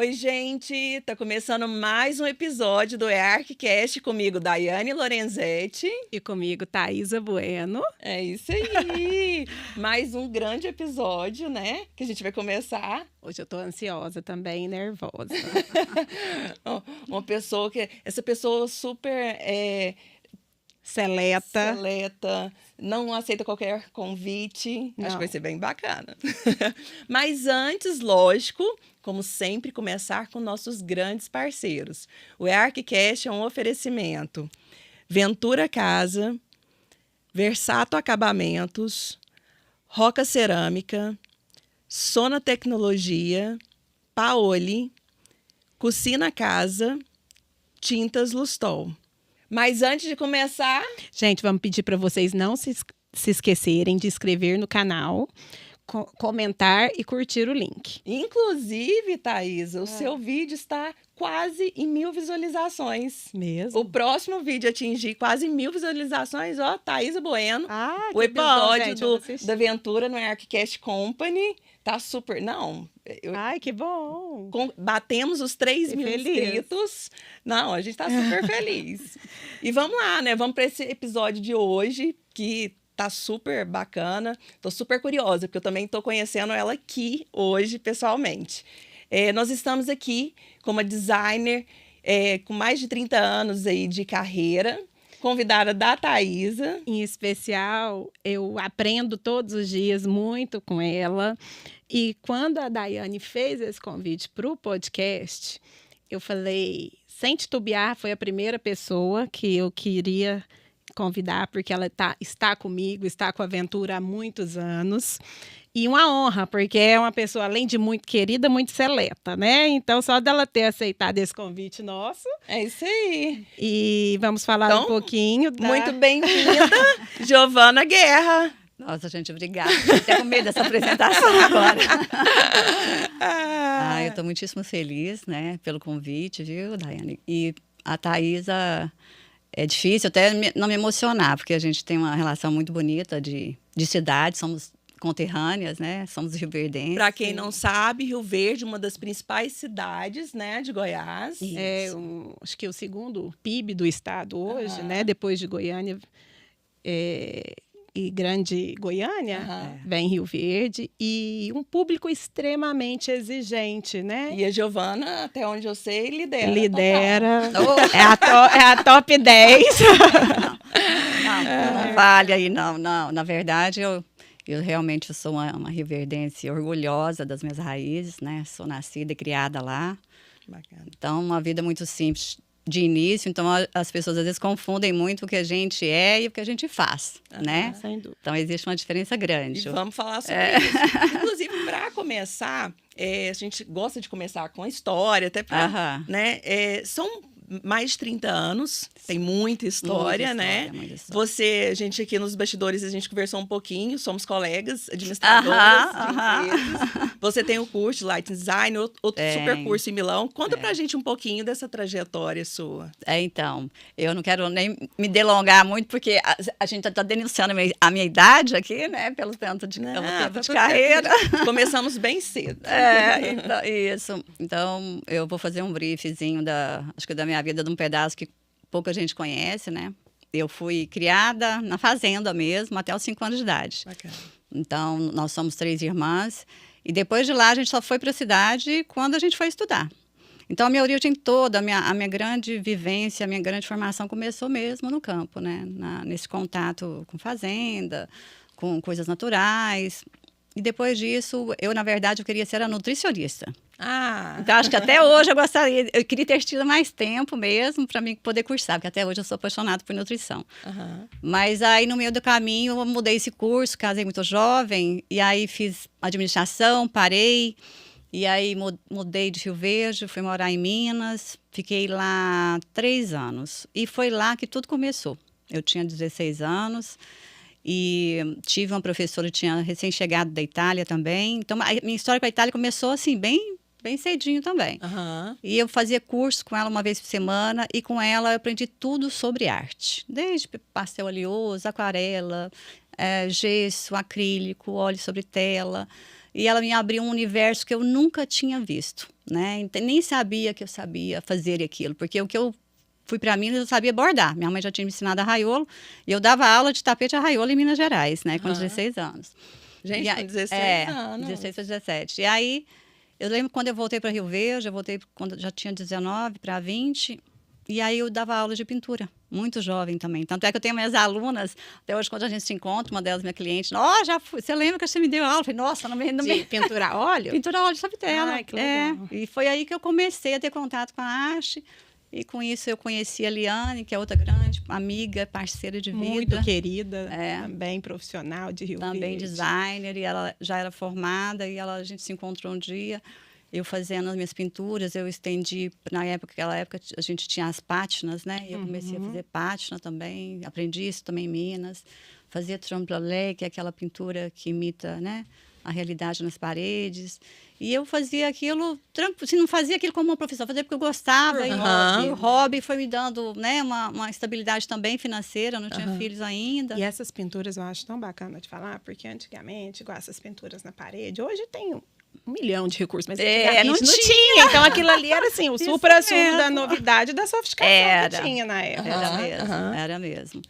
Oi, gente! Tá começando mais um episódio do EARCcast comigo, Daiane Lorenzetti. E comigo, Thaisa Bueno. É isso aí! Mais um grande episódio, né? Que a gente vai começar. Hoje eu tô ansiosa também, nervosa. Uma pessoa que... Essa pessoa super... Seleta. Não aceita qualquer convite. Não. Acho que vai ser bem bacana. Mas antes, lógico, como sempre, começar com nossos grandes parceiros. O EARCcast é um oferecimento. Ventura Casa, Versato Acabamentos, Roca Cerâmica, Sona Tecnologia, Paoli, Cucina Casa, Tintas Lustol. Mas antes de começar... Gente, vamos pedir para vocês não se esquecerem de inscrever no canal, comentar e curtir o link. Inclusive, Thaisa, o seu vídeo está quase em 1000 visualizações. Mesmo? O próximo vídeo atingir quase 1000 visualizações, ó, Thaisa Bueno. Ah, O episódio bom, gente, da Aventura no EARCcast Company tá super... Não... Ai, que bom! Batemos os 3.000 inscritos. Não, a gente tá super feliz. E vamos lá, né? Vamos para esse episódio de hoje, que tá super bacana. Tô super curiosa, porque eu também tô conhecendo ela aqui hoje, pessoalmente. Nós estamos aqui com uma designer com mais de 30 anos aí de carreira, convidada da Thaisa. Em especial, eu aprendo todos os dias muito com ela. E quando a Daiane fez esse convite para o podcast, eu falei, sem titubear, foi a primeira pessoa que eu queria convidar, porque ela está comigo, está com a Aventura há muitos anos. E uma honra, porque é uma pessoa, além de muito querida, muito seleta, né? Então, só dela ter aceitado esse convite nosso. É isso aí. E vamos falar um pouquinho da... Muito bem-vinda, Giovana Guerra. Nossa, gente, obrigada. Estou até com medo dessa apresentação agora. Eu estou muitíssimo feliz, né, pelo convite, viu, Daiane? E a Thaisa, é difícil até não me emocionar, porque a gente tem uma relação muito bonita de cidade, somos conterrâneas, né? Somos rioverdenses. Para quem não sabe, Rio Verde, uma das principais cidades, né, de Goiás. Acho que o segundo PIB do estado hoje, né? Depois de Goiânia e Grande Goiânia, vem Rio Verde, e um público extremamente exigente, né? E a Giovana, até onde eu sei, lidera. É a top 10. Não vale aí, não. Na verdade, eu realmente sou uma rioverdense orgulhosa das minhas raízes, né? Sou nascida e criada lá. Bacana. Então, uma vida muito simples de início. Então, as pessoas às vezes confundem muito o que a gente é e o que a gente faz, né? Sem dúvida. Então, existe uma diferença grande. E vamos falar sobre isso. Inclusive, para começar, a gente gosta de começar com a história, até para... né? São mais de 30 anos, tem muita história, né? Muita história. A gente aqui nos bastidores, a gente conversou um pouquinho, somos colegas, administradoras de empresas. Você tem o curso de Light Design, outro super curso em Milão. Conta pra gente um pouquinho dessa trajetória sua. Então, eu não quero nem me delongar muito, porque a gente está denunciando a minha idade aqui, né? Pelo tanto de tempo de carreira. Começamos bem cedo. Então, isso. Então, eu vou fazer um briefzinho acho que da minha vida, de um pedaço que pouca gente conhece, né? Eu fui criada na fazenda mesmo, até os 5 anos de idade. Bacana. Então, nós somos 3 irmãs. E depois de lá, a gente só foi para a cidade quando a gente foi estudar. Então, a minha origem toda, a minha grande vivência, a minha grande formação começou mesmo no campo, né? Nesse contato com fazenda, com coisas naturais. E depois disso, na verdade, eu queria ser a nutricionista. Então, acho que até hoje eu queria ter tido mais tempo mesmo para mim poder cursar, porque até hoje eu sou apaixonada por nutrição. Mas aí, no meio do caminho, eu mudei esse curso, casei muito jovem, e aí fiz administração, parei, e aí mudei de Rio Verde, fui morar em Minas, fiquei lá 3 anos. E foi lá que tudo começou. Eu tinha 16 anos... E tive uma professora que tinha recém-chegado da Itália também. Então, a minha história com a Itália começou assim, bem cedinho também. E eu fazia curso com ela uma vez por semana. E com ela eu aprendi tudo sobre arte. Desde pastel oleoso, aquarela, gesso, acrílico, óleo sobre tela. e ela me abriu um universo que eu nunca tinha visto, né? Então, nem sabia que eu sabia fazer aquilo, porque o que eu fui para Minas, eu sabia bordar. Minha mãe já tinha me ensinado arraiolo, e eu dava aula de tapete arraiolo em Minas Gerais, né? Com 16 anos. Gente, aí, com 16 anos. 16 para 17. E aí, eu lembro quando eu voltei para Rio Verde, eu voltei quando já tinha 19 para 20, e aí eu dava aula de pintura, muito jovem também. Tanto é que eu tenho minhas alunas, até hoje quando a gente se encontra, uma delas, minha cliente, já fui, você lembra que você me deu aula? Eu falei, nossa, não me... Pintura a óleo? Pintura a óleo de tela. Ai, que legal. E foi aí que eu comecei a ter contato com a arte. E com isso eu conheci a Liane, que é outra grande amiga, parceira de vida. Muito querida, também profissional de Rio Verde. Também designer, e ela já era formada, e a gente se encontrou um dia, eu fazendo as minhas pinturas, eu estendi, naquela época a gente tinha as pátinas, né? E eu comecei a fazer pátina também, aprendi isso também em Minas, fazia tremplolé, que é aquela pintura que imita, né, a realidade nas paredes. E eu fazia aquilo, assim, não fazia aquilo como uma profissão, fazia porque eu gostava. E o hobby foi me dando, né, uma estabilidade também financeira, eu não tinha filhos ainda. E essas pinturas eu acho tão bacana de falar, porque antigamente, igual essas pinturas na parede, hoje tem um milhão de recursos, mas antigamente não tinha. Então aquilo ali era assim, o supra-sumo da novidade, da sofisticação que tinha na época. Era mesmo.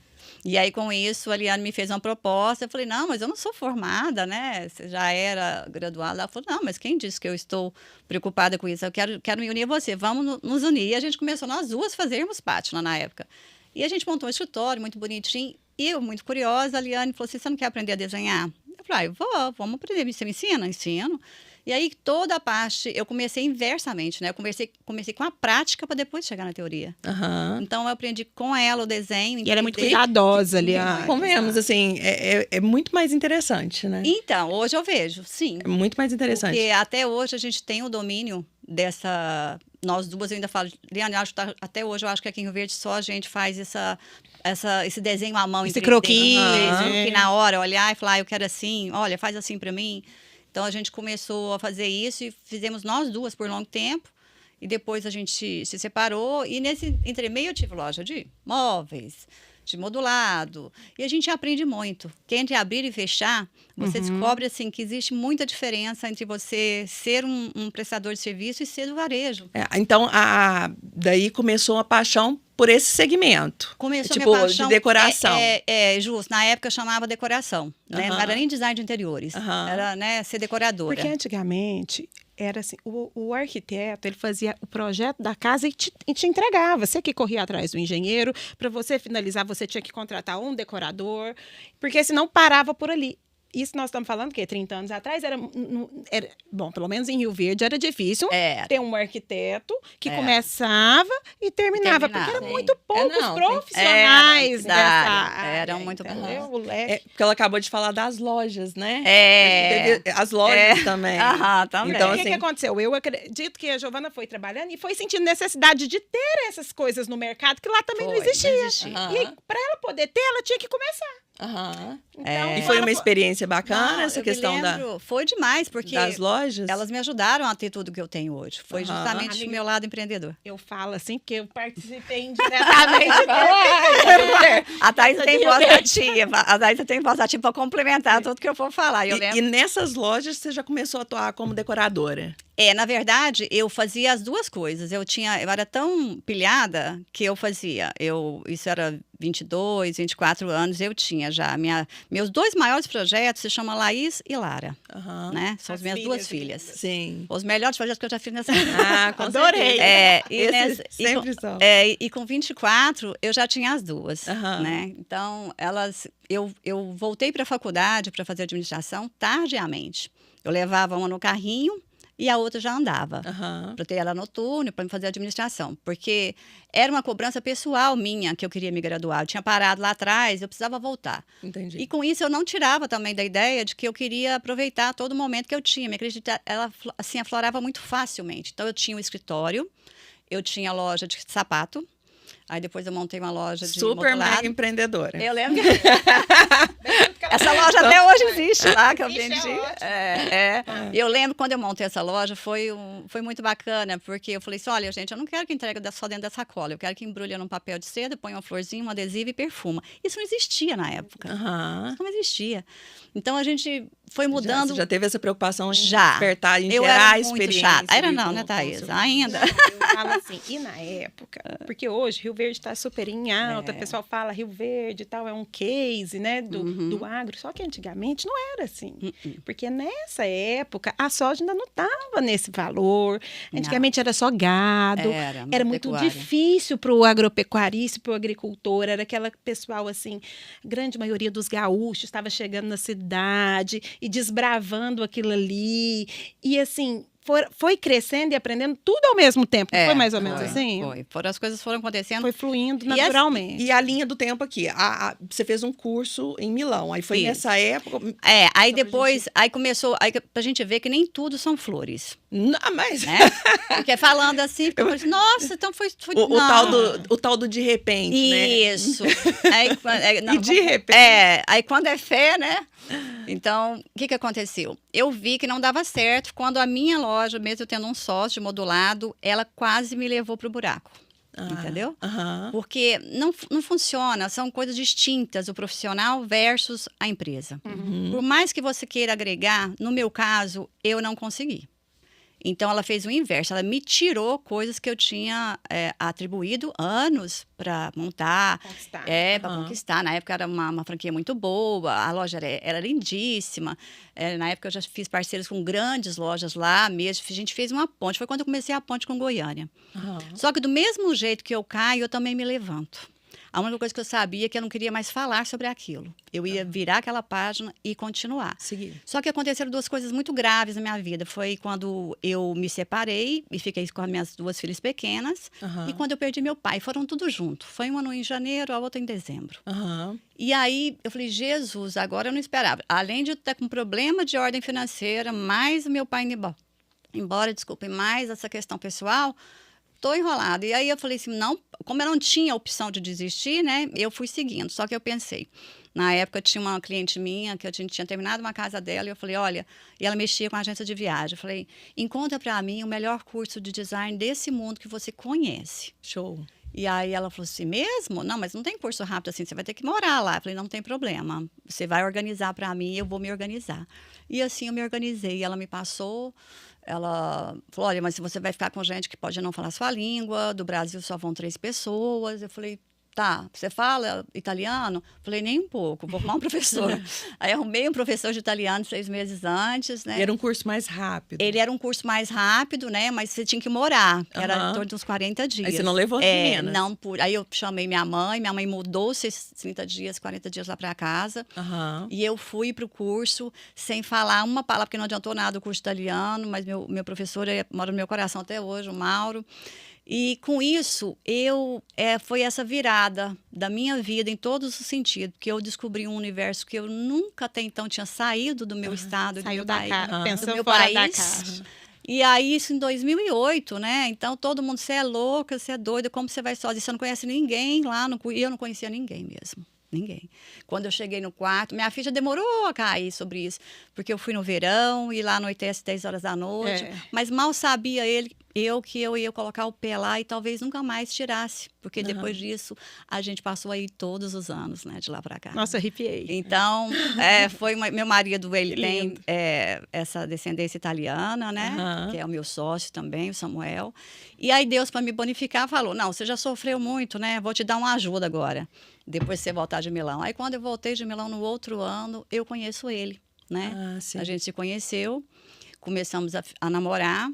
E aí, com isso, a Liane me fez uma proposta. Eu falei, não, mas eu não sou formada, né? Você já era graduada. Ela falou, não, mas quem disse que eu estou preocupada com isso? Eu quero me unir a você. Vamos nos unir. E a gente começou nós duas fazermos pátina na época. E a gente montou um escritório muito bonitinho. E eu, muito curiosa, a Liane falou assim, você não quer aprender a desenhar? Eu falei, vamos aprender. Você me ensina? Ensino. E aí, toda a parte, eu comecei inversamente, né? Eu comecei com a prática para depois chegar na teoria. Então, eu aprendi com ela o desenho. E ela é muito cuidadosa, Liane. Convenhamos, assim, é muito mais interessante, né? Então, hoje eu vejo, sim. É muito mais interessante. Porque até hoje a gente tem o domínio dessa... Nós duas, eu ainda falo, Liane, até hoje eu acho que aqui em Rio Verde só a gente faz esse desenho à mão. Esse croquis. Que na hora, olhar e falar, eu quero assim, olha, faz assim para mim. Então, a gente começou a fazer isso e fizemos nós duas por longo tempo. E depois a gente se separou. E nesse entremeio eu tive loja de móveis, de modulado. E a gente aprende muito. Que entre abrir e fechar, você descobre assim, que existe muita diferença entre você ser um prestador de serviço e ser do varejo. Então, daí começou a paixão por esse segmento. Começou tipo, minha paixão, de decoração. Justo. Na época chamava decoração. Né? Não era nem design de interiores. Era, né, ser decoradora. Porque antigamente era assim, o arquiteto, ele fazia o projeto da casa e te entregava. Você que corria atrás do engenheiro, para você finalizar, você tinha que contratar um decorador, porque senão parava por ali. Isso nós estamos falando, que 30 anos atrás era bom, pelo menos em Rio Verde era difícil ter um arquiteto que começava e terminava, porque eram muito poucos profissionais nessa área. Eram muito poucos. Porque ela acabou de falar das lojas, né? As lojas também. Também. Então, o que aconteceu? Eu acredito que a Giovana foi trabalhando e foi sentindo necessidade de ter essas coisas no mercado, que lá também não existia. E para ela poder ter, ela tinha que começar. Então, e foi uma experiência bacana essa questão foi demais, porque das lojas? Elas me ajudaram a ter tudo que eu tenho hoje. Foi justamente o meu lado empreendedor. Eu falo assim, porque eu participei indiretamente. A Thaís tem voz ativa. A Thaís tem voz ativa para complementar tudo que eu for falar. E nessas lojas você já começou a atuar como decoradora? Na verdade, eu fazia as duas coisas. Eu era tão pilhada que eu fazia. Isso era 22, 24 anos, eu tinha já. Meus dois maiores projetos se chamam Laís e Lara. Né? São as minhas duas filhas. Sim. Os melhores projetos que eu já fiz nessa adorei. Sempre são. E com 24, eu já tinha as duas. Né? Então, eu voltei para a faculdade para fazer administração tardiamente. Eu levava uma no carrinho e a outra já andava, para ter ela noturno, para me fazer administração. Porque era uma cobrança pessoal minha que eu queria me graduar. Eu tinha parado lá atrás, eu precisava voltar. Entendi. E com isso eu não tirava também da ideia de que eu queria aproveitar todo momento que eu tinha. Minha criatividade, ela assim, aflorava muito facilmente. Então eu tinha um escritório, eu tinha loja de sapato. Aí depois eu montei uma loja de super mega empreendedora. Eu lembro. Essa loja até hoje existe lá, que eu vendi. E eu lembro quando eu montei essa loja, foi muito bacana, porque eu falei assim, olha, gente, eu não quero que entregue só dentro da sacola, eu quero que embrulhe num papel de seda, põe uma florzinha, um adesivo e perfuma. Isso não existia na época. Isso não existia. Então a gente foi mudando. Você já teve essa preocupação em Já. despertar, em Eu gerar era muito experiência? chata. Era não, né, Thaís? Ainda. Eu falo assim, e na época, porque hoje Rio Verde está super em alta, o pessoal fala Rio Verde e tal, é um case, né, do agro, só que antigamente não era assim, porque nessa época a soja ainda não estava nesse valor, antigamente era só gado, era muito difícil para o agropecuarista, para o agricultor, era aquela pessoal assim, grande maioria dos gaúchos estava chegando na cidade e desbravando aquilo ali, e assim, foi crescendo e aprendendo tudo ao mesmo tempo. Foi mais ou menos assim? Foi. As coisas foram acontecendo. Foi fluindo naturalmente. E a linha do tempo aqui. Você fez um curso em Milão. Aí foi nessa época. Aí depois, aí começou, aí pra gente ver que nem tudo são flores. Não, mas. Né? Porque falando assim, nossa, então foi o tal do de repente, né? Isso. E de repente. Aí quando é fé, né? Então, o que aconteceu? Eu vi que não dava certo quando a minha loja, mesmo eu tendo um sócio modulado, ela quase me levou para o buraco. Entendeu? Porque não funciona, são coisas distintas, o profissional versus a empresa. Por mais que você queira agregar, no meu caso, eu não consegui. Então, ela fez o inverso. Ela me tirou coisas que eu tinha atribuído anos para montar. Para conquistar. Na época, era uma franquia muito boa. A loja era lindíssima. Na época, eu já fiz parceiros com grandes lojas lá mesmo. A gente fez uma ponte. Foi quando eu comecei a ponte com Goiânia. Só que do mesmo jeito que eu caio, eu também me levanto. A única coisa que eu sabia é que eu não queria mais falar sobre aquilo. Eu ia virar aquela página e continuar. Só que aconteceram duas coisas muito graves na minha vida. Foi quando eu me separei e fiquei com as minhas duas filhas pequenas. E quando eu perdi meu pai. Foram tudo junto. Foi uma em janeiro, a outra em dezembro. E aí eu falei, Jesus, agora eu não esperava. Além de eu estar com problema de ordem financeira, mais o meu pai indo embora, desculpe, mais essa questão pessoal... Tô enrolada. E aí eu falei assim, não, como eu não tinha opção de desistir, né? Eu fui seguindo. Só que eu pensei, na época tinha uma cliente minha que eu tinha terminado uma casa dela e eu falei, olha, e ela mexia com a agência de viagem. Eu falei, encontra para mim o melhor curso de design desse mundo que você conhece. Show. E aí ela falou assim, mesmo? Não, mas não tem curso rápido assim, você vai ter que morar lá. Eu falei, não tem problema, você vai organizar para mim, eu vou me organizar. E assim eu me organizei, ela me passou... Ela falou, olha, mas você vai ficar com gente que pode não falar sua língua, do Brasil só vão 3 pessoas. Eu falei, tá, você fala italiano? Falei, nem um pouco, vou arrumar um professor. Aí arrumei um professor de italiano 6 meses antes, né? E era um curso mais rápido. Ele era um curso mais rápido, né? Mas você tinha que morar, que era em torno de uns 40 dias. Aí você não levou as meninas? Não, aí eu chamei minha mãe mudou-se 30 dias, 40 dias lá para casa. E eu fui para o curso sem falar uma palavra, porque não adiantou nada o curso italiano, mas meu professor mora no meu coração até hoje, o Mauro. E com isso, foi essa virada da minha vida em todos os sentidos, porque eu descobri um universo que eu nunca até então tinha saído do meu estado, saiu da casa, pensando do meu fora país. Da casa. E aí, isso em 2008, né? Então, todo mundo, você é louca, você é doida, como você vai sozinha? Você não conhece ninguém lá, e eu não conhecia ninguém mesmo. Ninguém. Quando eu cheguei no quarto, minha ficha demorou a cair sobre isso, porque eu fui no verão e lá anoitece 10 horas da noite, mas mal sabia que eu ia colocar o pé lá e talvez nunca mais tirasse, porque depois disso a gente passou aí todos os anos, né, de lá para cá. Nossa, arrepiei. Então, foi meu marido, ele tem essa descendência italiana, né, que é o meu sócio também, o Samuel. E aí Deus, para me bonificar, falou, não, você já sofreu muito, né, vou te dar uma ajuda agora, depois de você voltar de Milão. Aí quando eu voltei de Milão no outro ano, eu conheço ele, né, a gente se conheceu, começamos a namorar,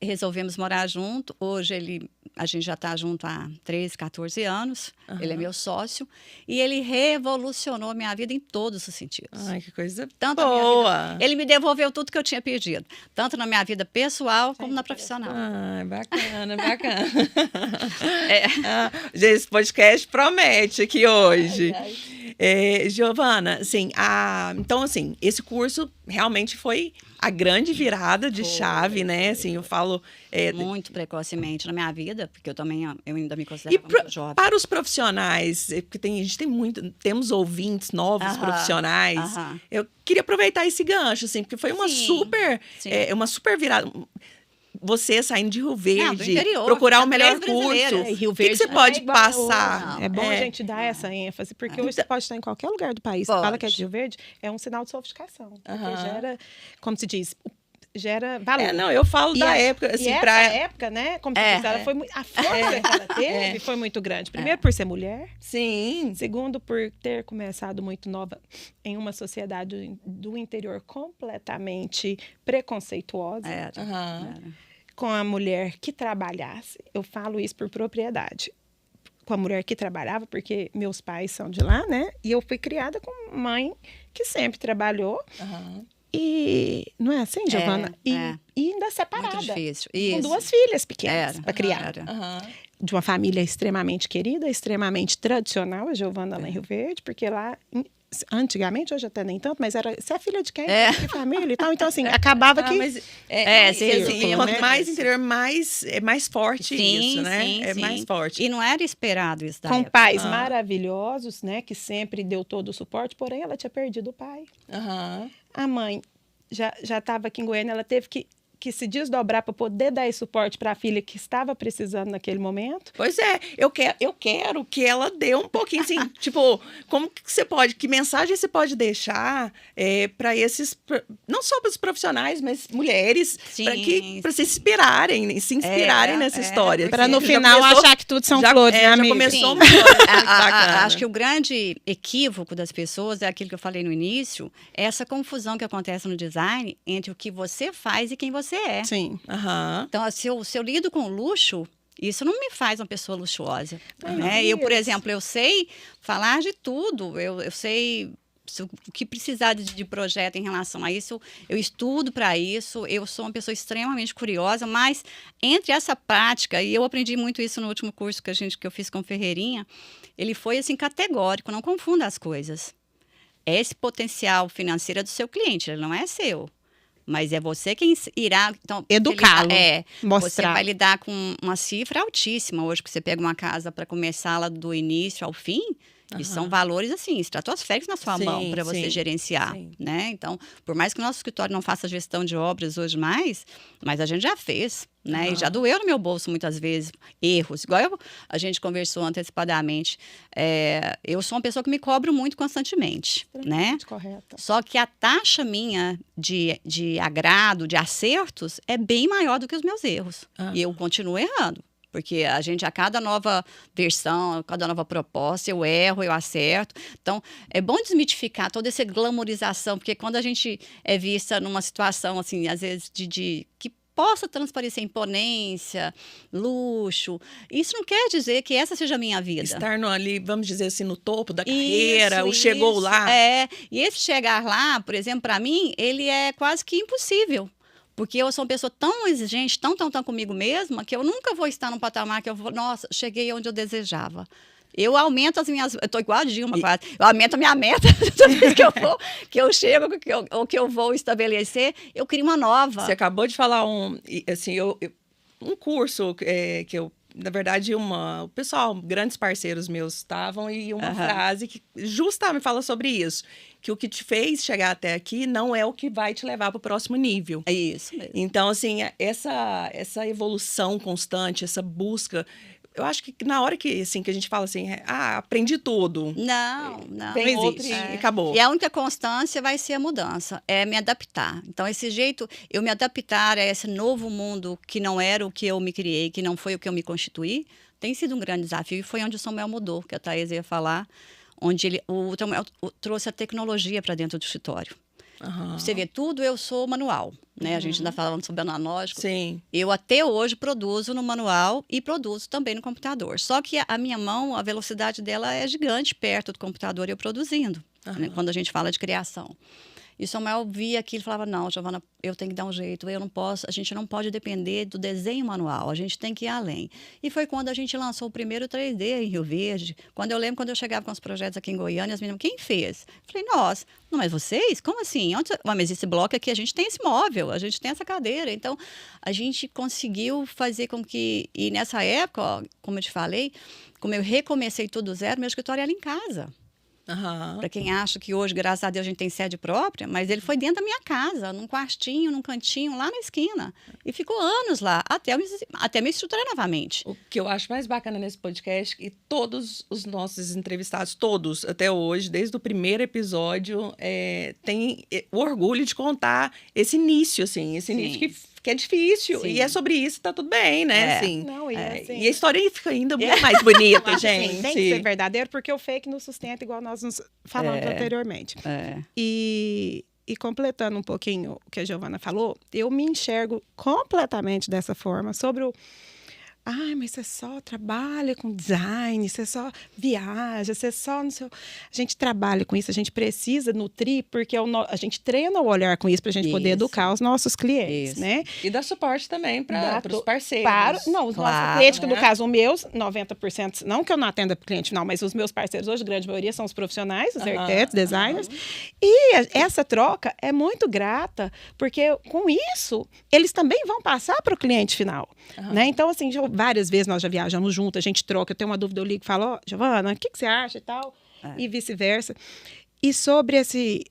resolvemos morar junto. Hoje a gente já está junto há 13, 14 anos. Ele é meu sócio. E ele revolucionou a minha vida em todos os sentidos. Ai, que coisa boa! Ele me devolveu tudo que eu tinha perdido. Tanto na minha vida pessoal como na profissional. Ai, bacana, bacana. Gente, esse podcast promete aqui hoje. Giovana, assim, então, assim, esse curso realmente foi a grande virada de chave, né? Assim, eu falo... muito precocemente na minha vida, porque eu ainda me considero muito jovem. Para os profissionais, porque a gente temos ouvintes novos profissionais, eu queria aproveitar esse gancho, assim, porque foi uma super virada... você saindo de Rio Verde, do interior, procurar o melhor brasileira. curso, Rio o que Verde você pode igual passar? É bom a gente dar essa ênfase, porque hoje você pode estar em qualquer lugar do país. Você fala que é de Rio Verde, é um sinal de sofisticação. Porque gera, como se diz, gera valor. Não, eu falo da época, assim, essa época, né, como você disse, ela foi a força que ela teve foi muito grande. Primeiro, por ser mulher. Sim. Segundo, por ter começado muito nova em uma sociedade do interior completamente preconceituosa. Com a mulher que trabalhasse. Eu falo isso por propriedade. Com a mulher que trabalhava, porque meus pais são de lá, né? E eu fui criada com mãe que sempre trabalhou. E não é assim, Giovana? E ainda separada. Muito difícil. Com 2 filhas pequenas para criar. De uma família extremamente querida, extremamente tradicional, a Giovana lá em Rio Verde, porque lá, antigamente, hoje até nem tanto, mas era, você é filha de quem? Que família e tal. Então, assim, acabava que... Quanto mais interior, mais forte isso, né? Mais forte. E não era esperado isso daí. Com pais maravilhosos, né? Que sempre deu todo o suporte, porém ela tinha perdido o pai. A mãe já estava aqui em Goiânia, ela teve que se desdobrar para poder dar esse suporte para a filha que estava precisando naquele momento. Pois é, eu quero que ela dê um pouquinho, assim, tipo, como que você pode, que mensagem você pode deixar para esses, não só para os profissionais, mas mulheres, para se inspirarem nessa história. Para no final achar que tudo são flores, né, amiga? Já começou muito bacana. Acho que o grande equívoco das pessoas é aquilo que eu falei no início, é essa confusão que acontece no design entre o que você faz e quem você é. Sim. Então, se eu lido com luxo, isso não me faz uma pessoa luxuosa. Né? Eu, por exemplo, eu sei falar de tudo. Eu sei o que precisar de projeto em relação a isso. Eu estudo para isso. Eu sou uma pessoa extremamente curiosa, mas entre essa prática, e eu aprendi muito isso no último curso que eu fiz com o Ferreirinha, ele foi assim categórico, não confunda as coisas. Esse potencial financeiro é do seu cliente, ele não é seu. Mas é você quem irá... Então, educá-lo, mostrar. Você vai lidar com uma cifra altíssima. Hoje, que você pega uma casa para começá-la do início ao fim, e são valores, assim, estratosféricos na sua mão para você gerenciar, né? Então, por mais que o nosso escritório não faça gestão de obras hoje mais, mas a gente já fez, né? E já doeu no meu bolso muitas vezes, erros. Igual a gente conversou antecipadamente. Eu sou uma pessoa que me cobro muito constantemente, né? Correta. Só que a taxa minha de agrado, de acertos, é bem maior do que os meus erros. E eu continuo errando. Porque a cada nova versão, a cada nova proposta, eu erro, eu acerto. Então, é bom desmitificar toda essa glamorização, porque quando a gente é vista numa situação, assim, às vezes, que possa transparecer imponência, luxo, isso não quer dizer que essa seja a minha vida. Estar ali, vamos dizer assim, no topo da carreira, chegou lá. E esse chegar lá, por exemplo, para mim, ele é quase que impossível. Porque eu sou uma pessoa tão exigente, tão comigo mesma, que eu nunca vou estar num patamar que eu vou, nossa, cheguei onde eu desejava. Eu aumento as minhas... Eu estou igual a Dilma, quase. Eu aumento a minha meta toda vez que eu chego, ou que eu vou estabelecer, eu crio uma nova. Você acabou de falar um curso que eu... Na verdade, o pessoal, grandes parceiros meus estavam, e uma frase que justamente fala sobre isso. Que o que te fez chegar até aqui não é o que vai te levar para o próximo nível. É isso mesmo. Então, assim, essa evolução constante, essa busca... Eu acho que na hora que a gente fala assim, aprendi tudo. Não Vem não outro e acabou. E a única constância vai ser a mudança, é me adaptar. Então, esse jeito, eu me adaptar a esse novo mundo que não era o que eu me criei, que não foi o que eu me constituí, tem sido um grande desafio. E foi onde o Samuel mudou, que a Thaís ia falar, onde o Samuel trouxe a tecnologia para dentro do escritório. Você vê, tudo eu sou manual, né? A gente ainda falando sobre analógico. Sim. Eu até hoje produzo no manual e produzo também no computador. Só que a minha mão, a velocidade dela é gigante perto do computador e eu produzindo, né? Quando a gente fala de criação. E o Samuel via aquilo e falava, não, Giovana, eu tenho que dar um jeito, a gente não pode depender do desenho manual, a gente tem que ir além. E foi quando a gente lançou o primeiro 3D em Rio Verde, quando eu chegava com os projetos aqui em Goiânia, as meninas, quem fez? Eu falei, nossa, não, mas vocês? Como assim? Mas esse bloco aqui, a gente tem esse móvel, a gente tem essa cadeira. Então, a gente conseguiu fazer com que, e nessa época, ó, como eu te falei, como eu recomecei tudo zero, meu escritório era em casa. Para quem acha que hoje, graças a Deus, a gente tem sede própria, mas ele foi dentro da minha casa, num quartinho, num cantinho, lá na esquina. E ficou anos lá, até me estruturar novamente. O que eu acho mais bacana nesse podcast é que todos os nossos entrevistados, todos, até hoje, desde o primeiro episódio, têm o orgulho de contar esse início, assim, esse início que é difícil. Sim. E é sobre isso, tá tudo bem, né? Assim, Não, assim, e a história fica ainda muito mais bonita, gente. Assim, tem que ser verdadeiro, porque o fake nos sustenta, igual nós nos falamos anteriormente. E completando um pouquinho o que a Giovana falou, eu me enxergo completamente dessa forma sobre o... Ai, mas você só trabalha com design, você só viaja, você só... Não sei... A gente trabalha com isso, a gente precisa nutrir, porque a gente treina o olhar com isso para a gente poder educar os nossos clientes, né? E dar suporte também para os parceiros. Os nossos clientes, que no caso, os meus, 90%, não que eu não atenda cliente, não, mas os meus parceiros hoje, a grande maioria, são os profissionais, os arquitetos, designers. E essa troca é muito grata, porque com isso, eles também vão passar para o cliente final, né? Então, assim, várias vezes nós já viajamos juntos, a gente troca, eu tenho uma dúvida, eu ligo e falo, Giovana, o que você acha e tal? E vice-versa. E sobre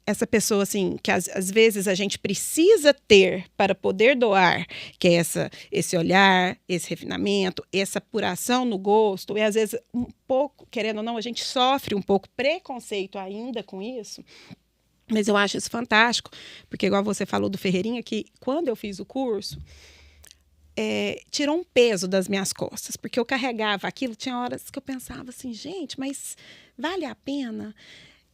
essa pessoa, assim, que às vezes a gente precisa ter para poder doar, que é esse olhar, esse refinamento, essa apuração no gosto, e às vezes um pouco, querendo ou não, a gente sofre um pouco preconceito ainda com isso. Mas eu acho isso fantástico, porque igual você falou do Ferreirinha, que quando eu fiz o curso, tirou um peso das minhas costas, porque eu carregava aquilo, tinha horas que eu pensava assim, gente, mas vale a pena?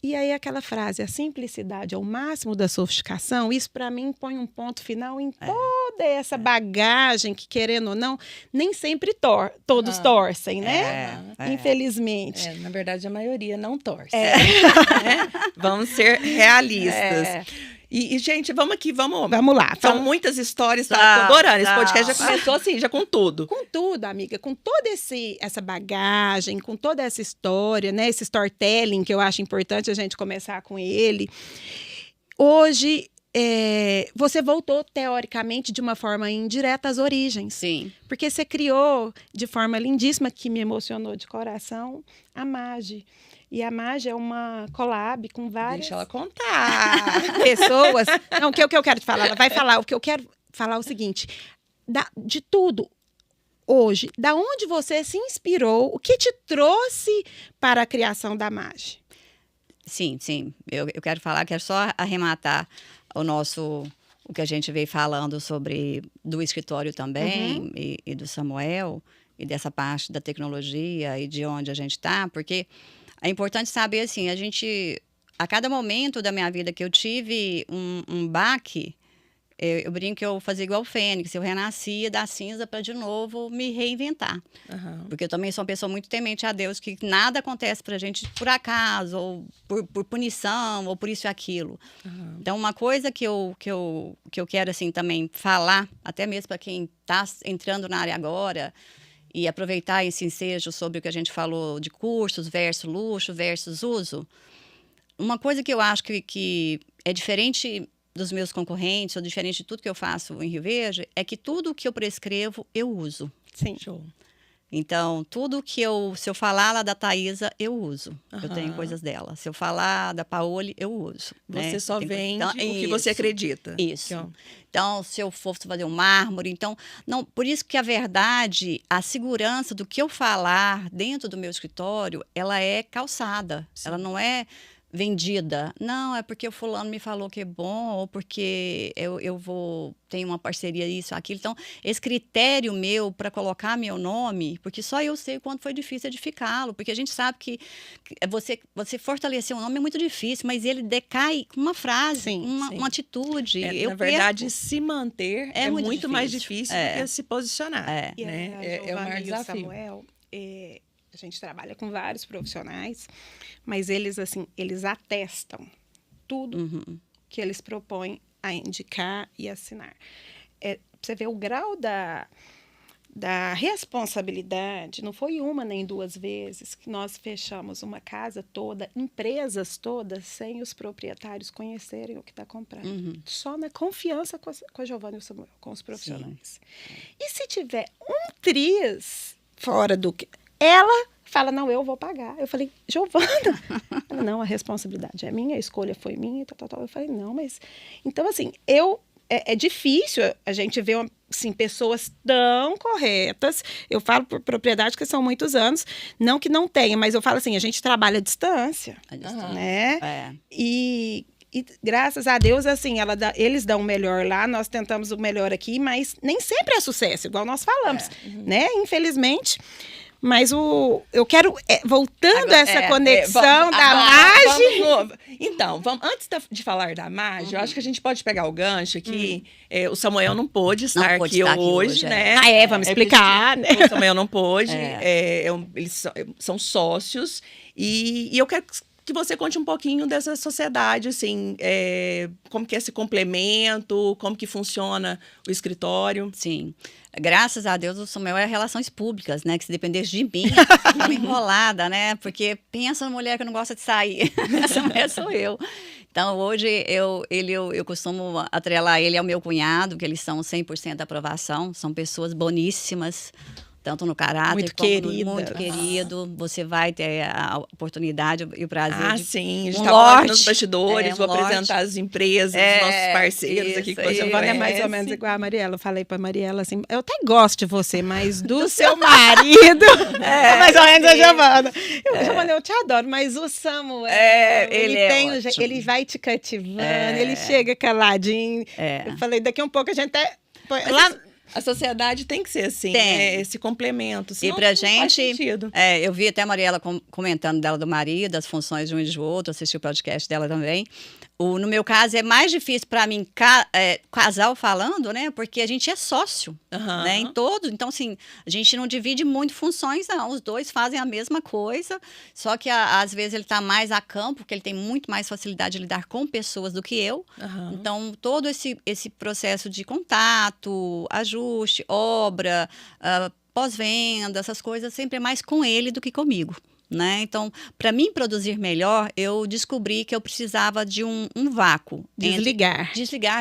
E aí aquela frase, a simplicidade é o máximo da sofisticação, isso para mim põe um ponto final em toda essa bagagem que, querendo ou não, nem sempre todos torcem, né? Infelizmente. Na verdade, a maioria não torce. Né? Vamos ser realistas. E, gente, vamos lá. São muitas histórias, tô adorando. Esse podcast já começou assim, já com tudo. Com tudo, amiga. Com toda essa bagagem, com toda essa história, né? Esse storytelling, que eu acho importante a gente começar com ele. Hoje, você voltou, teoricamente, de uma forma indireta às origens. Sim. Porque você criou, de forma lindíssima, que me emocionou de coração, a Magi. E a Magi é uma collab com várias... Deixa ela contar. Pessoas... Não, o que eu quero te falar? Ela vai falar. O que eu quero falar é o seguinte. De tudo, hoje, da onde você se inspirou, o que te trouxe para a criação da Magi? Sim. Eu quero falar, quero só arrematar o que a gente veio falando sobre do escritório também, e do Samuel, e dessa parte da tecnologia e de onde a gente está, porque... É importante saber, assim, a cada momento da minha vida que eu tive um baque, eu brinco que eu fazia igual o Fênix, eu renascia da cinza para de novo me reinventar. Porque eu também sou uma pessoa muito temente a Deus, que nada acontece pra gente por acaso, ou por punição, ou por isso e aquilo. Então, uma coisa que eu quero, assim, também falar, até mesmo para quem está entrando na área agora, e aproveitar esse ensejo sobre o que a gente falou de cursos versus luxo versus uso. Uma coisa que eu acho que é diferente dos meus concorrentes, ou diferente de tudo que eu faço em Rio Verde, é que tudo que eu prescrevo, eu uso. Sim. Show. Então, tudo que se eu falar lá da Thaísa, eu uso. Eu tenho coisas dela. Se eu falar da Paoli, eu uso. Você só vende o que você acredita. Isso. Então, se eu fosse fazer um mármore, por isso que a verdade, a segurança do que eu falar dentro do meu escritório, ela é calçada. Sim. Ela não é vendida. Não, é porque o fulano me falou que é bom, ou porque tenho uma parceria, isso, aquilo. Então, esse critério meu para colocar meu nome, porque só eu sei o quanto foi difícil edificá-lo, porque a gente sabe que você fortalecer um nome é muito difícil, mas ele decai com uma frase, uma atitude. Na verdade, se manter é muito mais difícil do que se posicionar. Né? É o maior desafio. Samuel, a gente trabalha com vários profissionais, mas eles atestam tudo que eles propõem a indicar e assinar. Você vê o grau da responsabilidade, não foi uma nem duas vezes que nós fechamos uma casa toda, empresas todas, sem os proprietários conhecerem o que está comprando. Só na confiança com a Giovana e o Samuel, com os profissionais. E se tiver um triz fora do que... ela fala, não, eu vou pagar. Eu falei, Giovana, não, a responsabilidade é minha, a escolha foi minha, e tal. Eu falei, não, mas... Então, assim, é difícil a gente ver assim, pessoas tão corretas. Eu falo por propriedade que são muitos anos, não que não tenha, mas eu falo assim, a gente trabalha à distância, né? E graças a Deus, assim, eles dão o melhor lá, nós tentamos o melhor aqui, mas nem sempre é sucesso, igual nós falamos, né? Infelizmente... Mas eu quero, voltando a essa conexão da Magi... Então, antes de falar da Magi, eu acho que a gente pode pegar o gancho aqui. O Samuel não pôde estar aqui hoje, né? Vamos explicar. Né? O Samuel não pôde. Eles são sócios. E eu quero que você conte um pouquinho dessa sociedade, assim, como que é esse complemento, como que funciona o escritório. Sim. Graças a Deus, o Samuel é relações públicas, né? Que se dependesse de mim, eu ficava enrolada, né? Porque pensa numa mulher que não gosta de sair. Essa mulher sou eu. Então, hoje, eu costumo atrelar ele ao meu cunhado, que eles são 100% de aprovação. São pessoas boníssimas, tanto no caráter muito querido. Você vai ter a oportunidade e o prazer de... sim. A gente estava aqui nos bastidores, vou apresentar as empresas, os nossos parceiros aqui que você é mais ou menos igual a Mariela. Eu falei para a Mariela assim, eu até gosto de você, mas do seu marido, mais ou menos a Giovana. Giovana, eu te adoro, mas o Samuel, ele vai te cativando, ele chega caladinho. Eu falei, daqui a um pouco a gente até... A sociedade tem que ser assim, esse complemento. E pra gente, eu vi até a Mariela comentando dela do marido, das funções de um e de outro, assisti o podcast dela também. No meu caso, é mais difícil para mim, casal falando, né? Porque a gente é sócio, né? Em todo. Então, assim, a gente não divide muito funções, não. Os dois fazem a mesma coisa, só que às vezes ele está mais a campo, porque ele tem muito mais facilidade de lidar com pessoas do que eu. Então, todo esse processo de contato, ajuste, obra, pós-venda, essas coisas, sempre é mais com ele do que comigo. Né? Então, para mim produzir melhor, eu descobri que eu precisava de um vácuo. Desligar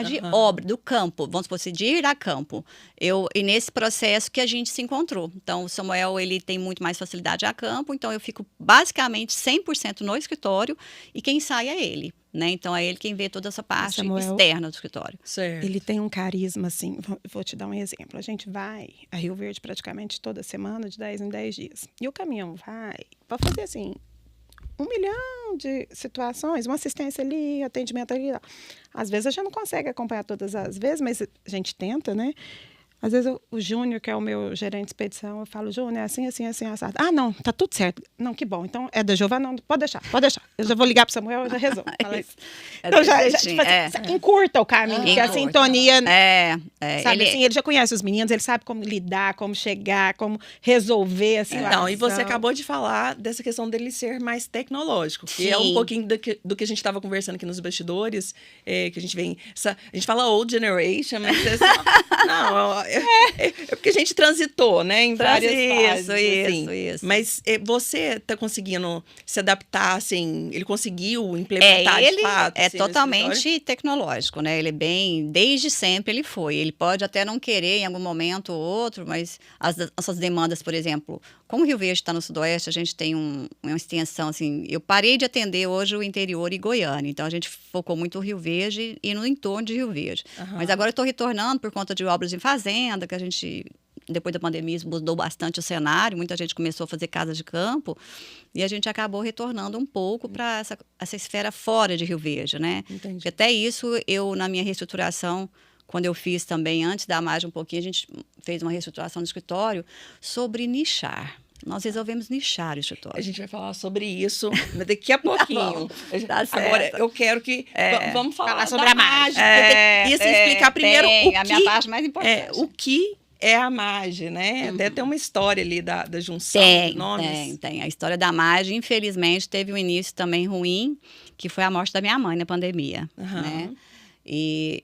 de obra, do campo. Vamos supor, de ir a campo. E nesse processo que a gente se encontrou. Então, o Samuel, ele tem muito mais facilidade a campo, então eu fico basicamente 100% no escritório e quem sai é ele. Né? Então, é ele quem vê toda essa parte externa do escritório. Certo. Ele tem um carisma, assim, vou te dar um exemplo. A gente vai a Rio Verde praticamente toda semana, de 10 em 10 dias. E o caminhão vai para fazer, assim, 1 milhão de situações, uma assistência ali, atendimento ali. Às vezes, a gente não consegue acompanhar todas as vezes, mas a gente tenta, né? Às vezes, o Júnior, que é o meu gerente de expedição, eu falo, Júnior, é assim, assim, assim, assado. Ah, não, tá tudo certo. Não, que bom. Então, é da Giovana? Não, pode deixar. Eu já vou ligar pro Samuel, eu já resolvo. Então, já encurta o caminho, porque a sintonia... Sabe, assim, ele já conhece os meninos, ele sabe como lidar, como chegar, como resolver a situação. Então, e você acabou de falar dessa questão dele ser mais tecnológico, que é um pouquinho do que a gente estava conversando aqui nos bastidores, que a gente vem... A gente fala old generation, mas... Não, é porque a gente transitou, né, em várias fases. Isso. Mas você está conseguindo se adaptar, assim, ele conseguiu implementar de fato? Ele é totalmente tecnológico, né? Ele é desde sempre ele foi. Ele pode até não querer em algum momento ou outro, mas as nossas demandas, por exemplo, como o Rio Verde está no Sudoeste, a gente tem uma extensão, assim, eu parei de atender hoje o interior e Goiânia, então a gente focou muito no Rio Verde e no entorno de Rio Verde. Mas agora eu estou retornando por conta de obras em fazenda, que a gente, depois da pandemia, mudou bastante o cenário, muita gente começou a fazer casas de campo, e a gente acabou retornando um pouco para essa esfera fora de Rio Verde, né? Entendi. Porque até isso, na minha reestruturação, quando eu fiz também, antes da Magi um pouquinho, a gente fez uma reestruturação do escritório sobre nichar. Nós resolvemos nichar o escritório. A gente vai falar sobre isso daqui a pouquinho. Tá certo. Agora, eu quero que... Vamos falar sobre a Magi. E assim, explicar primeiro a minha parte mais importante. O que é a Magi, né? Até tem uma história ali da junção dos nomes. Tem. A história da Magi, infelizmente, teve um início também ruim, que foi a morte da minha mãe na pandemia. Né? E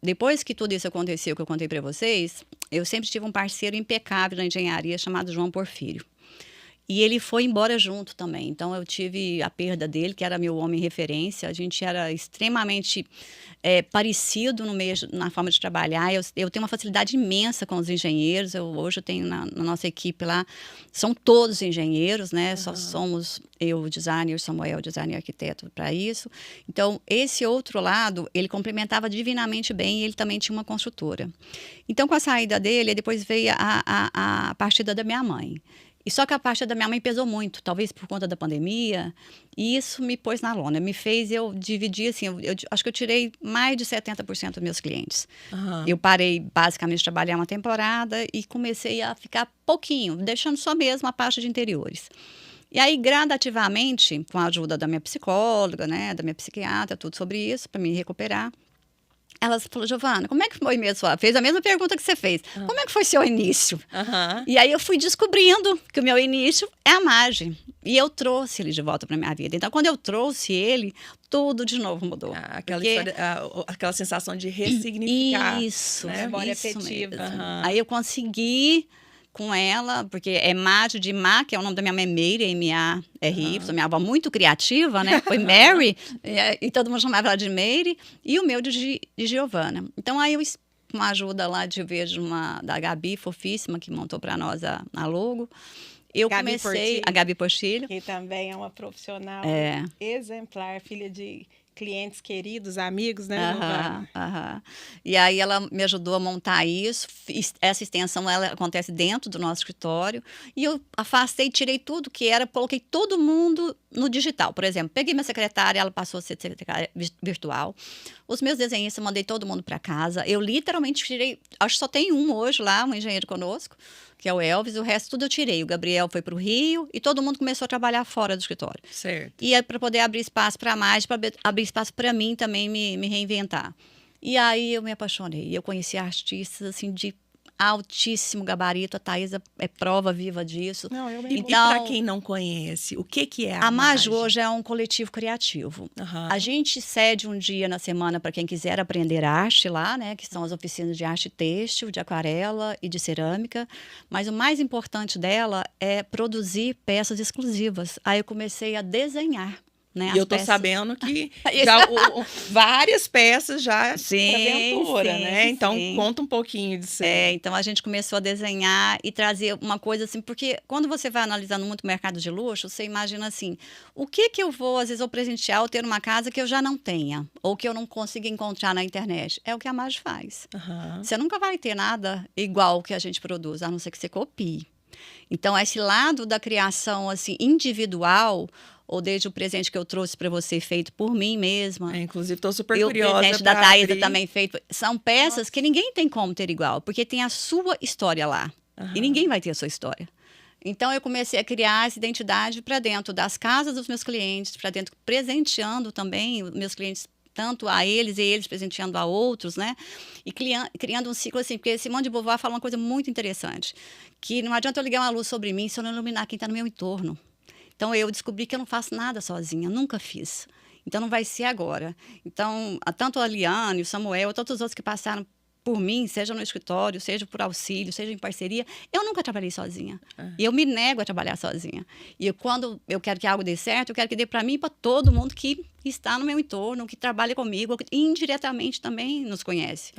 depois que tudo isso aconteceu, que eu contei para vocês, eu sempre tive um parceiro impecável na engenharia chamado João Porfírio. E ele foi embora junto também. Então, eu tive a perda dele, que era meu homem referência. A gente era extremamente parecido no meio, na forma de trabalhar. Eu tenho uma facilidade imensa com os engenheiros. Hoje eu tenho na nossa equipe lá, são todos engenheiros, né? Só somos eu, designer, Samuel, designer e arquiteto para isso. Então, esse outro lado, ele complementava divinamente bem e ele também tinha uma construtora. Então, com a saída dele, depois veio a partida da minha mãe. E só que a parte da minha mãe pesou muito, talvez por conta da pandemia, e isso me pôs na lona, me fez eu dividir, assim, eu acho que eu tirei mais de 70% dos meus clientes. Eu parei basicamente de trabalhar uma temporada e comecei a ficar pouquinho, deixando só mesmo a parte de interiores. E aí, gradativamente, com a ajuda da minha psicóloga, né, da minha psiquiatra, tudo sobre isso, para me recuperar, ela falou, Giovana, como é que foi mesmo? Fez a mesma pergunta que você fez. Como é que foi seu início? E aí eu fui descobrindo que o meu início é a Magi. E eu trouxe ele de volta para minha vida. Então, quando eu trouxe ele, tudo de novo mudou. Aquela sensação de ressignificar. Isso, né? Memória afetiva. Aí eu consegui com ela, porque é Magi de Má, que é o nome da minha mãe, Mary, M-A-R-Y, minha avó muito criativa, né? Foi Mary, e todo mundo chamava ela de Mary, e o meu de Giovana. Então, aí eu, com a ajuda lá de da Gabi, fofíssima, que montou para nós a logo, eu comecei... A Gabi Portilho. Que também é uma profissional exemplar, filha de clientes queridos, amigos, né, Giovana? E aí ela me ajudou a montar isso. Essa extensão, ela acontece dentro do nosso escritório. E eu afastei, tirei tudo que era, coloquei todo mundo no digital. Por exemplo, peguei minha secretária, ela passou a ser secretária virtual. Os meus desenhistas, eu mandei todo mundo para casa. Eu literalmente tirei, acho que só tem um hoje lá, um engenheiro conosco, que é o Elvis, o resto tudo eu tirei. O Gabriel foi para o Rio e todo mundo começou a trabalhar fora do escritório. Certo. E é para poder abrir espaço para mais, para abrir espaço para mim também me reinventar. E aí eu me apaixonei. Eu conheci artistas assim de altíssimo gabarito. A Thaisa é prova viva disso. Não, eu E para quem não conhece, o que é a Magi? Hoje é um coletivo criativo. A gente cede um dia na semana para quem quiser aprender arte lá, né? Que são as oficinas de arte têxtil, de aquarela e de cerâmica. Mas o mais importante dela é produzir peças exclusivas. Aí eu comecei a desenhar. Né, e eu tô sabendo que já, várias peças já para aventura, né? Então, conta um pouquinho disso. Então, a gente começou a desenhar e trazer uma coisa assim, porque quando você vai analisando muito o mercado de luxo, você imagina assim, o que eu vou, às vezes, eu presentear ou ter uma casa que eu já não tenha, ou que eu não consiga encontrar na internet. É o que a Magi faz. Você nunca vai ter nada igual que a gente produz, a não ser que você copie. Então, esse lado da criação assim, individual, ou desde o presente que eu trouxe para você, feito por mim mesma. Inclusive, estou super curiosa. E o presente da Thaisa também feito. São peças que ninguém tem como ter igual, porque tem a sua história lá. E ninguém vai ter a sua história. Então, eu comecei a criar essa identidade para dentro das casas dos meus clientes, para dentro, presenteando também os meus clientes, tanto a eles e eles presenteando a outros, né? E criando um ciclo assim, porque Simone de Beauvoir fala uma coisa muito interessante, que não adianta eu ligar uma luz sobre mim se eu não iluminar quem está no meu entorno. Então, eu descobri que eu não faço nada sozinha, nunca fiz. Então, não vai ser agora. Então, tanto a Liane, o Samuel, todos os outros que passaram por mim, seja no escritório, seja por auxílio, seja em parceria, eu nunca trabalhei sozinha. E eu me nego a trabalhar sozinha. E quando eu quero que algo dê certo, eu quero que dê para mim e para todo mundo que está no meu entorno, que trabalha comigo, que indiretamente também nos conhece.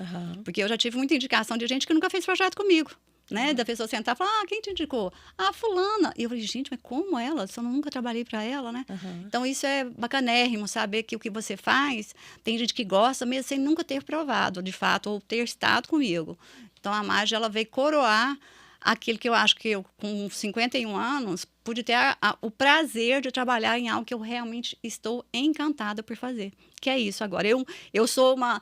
Porque eu já tive muita indicação de gente que nunca fez projeto comigo. Né? Da pessoa sentar e falar, quem te indicou? Fulana. E eu falei, gente, mas como ela? Se eu nunca trabalhei para ela, né? Então, isso é bacanérrimo, saber que o que você faz, tem gente que gosta, mesmo sem nunca ter provado, de fato, ou ter estado comigo. Então, a Magi, ela veio coroar aquilo que eu acho que eu, com 51 anos, pude ter o prazer de trabalhar em algo que eu realmente estou encantada por fazer. Que é isso agora. Eu sou uma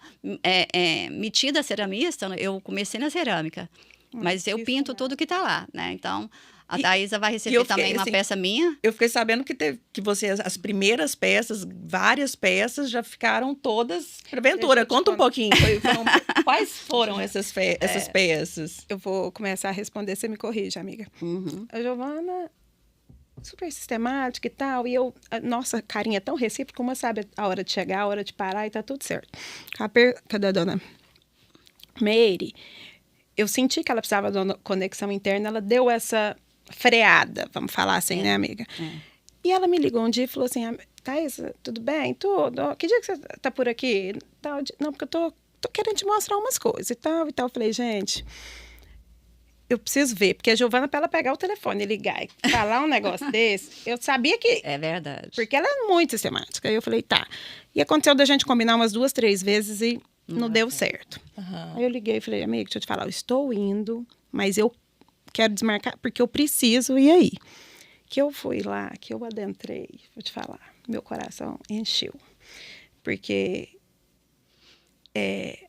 metida ceramista, eu comecei na cerâmica. Mas eu pinto tudo que está lá, né? Então, a Thaisa vai receber também uma peça minha. Eu fiquei sabendo que você, as primeiras peças, várias peças, já ficaram todas para aventura. Conta um pouquinho. Quais foram essas peças? Eu vou começar a responder, você me corrige, amiga. A Giovana, super sistemática e tal. E a nossa carinha é tão recíproca, uma sabe a hora de chegar, a hora de parar e tá tudo certo. Cadê a dona Mary? Eu senti que ela precisava de uma conexão interna, ela deu essa freada, vamos falar assim, né, amiga? E ela me ligou um dia e falou assim, Thaís, tudo bem? Tudo? Que dia que você tá por aqui? Não, porque eu tô querendo te mostrar umas coisas e tal. Eu falei, gente, eu preciso ver, porque a Giovana, para ela pegar o telefone e ligar e falar um negócio desse, eu sabia que... É verdade. Porque ela é muito sistemática. Aí eu falei, tá. E aconteceu da gente combinar umas 2, 3 vezes e não deu certo. Aí eu liguei e falei, amiga, deixa eu te falar, eu estou indo, mas eu quero desmarcar, porque eu preciso, e aí? Que eu fui lá, que eu adentrei, vou te falar, meu coração encheu. Porque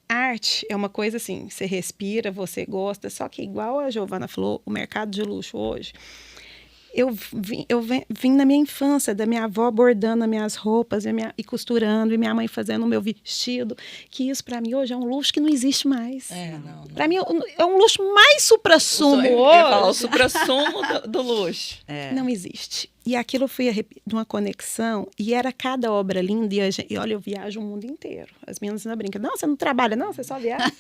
arte é uma coisa assim, você respira, você gosta, só que igual a Giovana falou, o mercado de luxo hoje, eu vim na minha infância, da minha avó bordando as minhas roupas e costurando, e minha mãe fazendo o meu vestido, que isso para mim hoje é um luxo que não existe mais. Não. Para mim é um luxo mais supra-sumo hoje. O supra-sumo do luxo. Não existe. E aquilo foi de uma conexão, e era cada obra linda, e olha, eu viajo o mundo inteiro. As meninas ainda brincam, não, você não trabalha, não, você só viaja.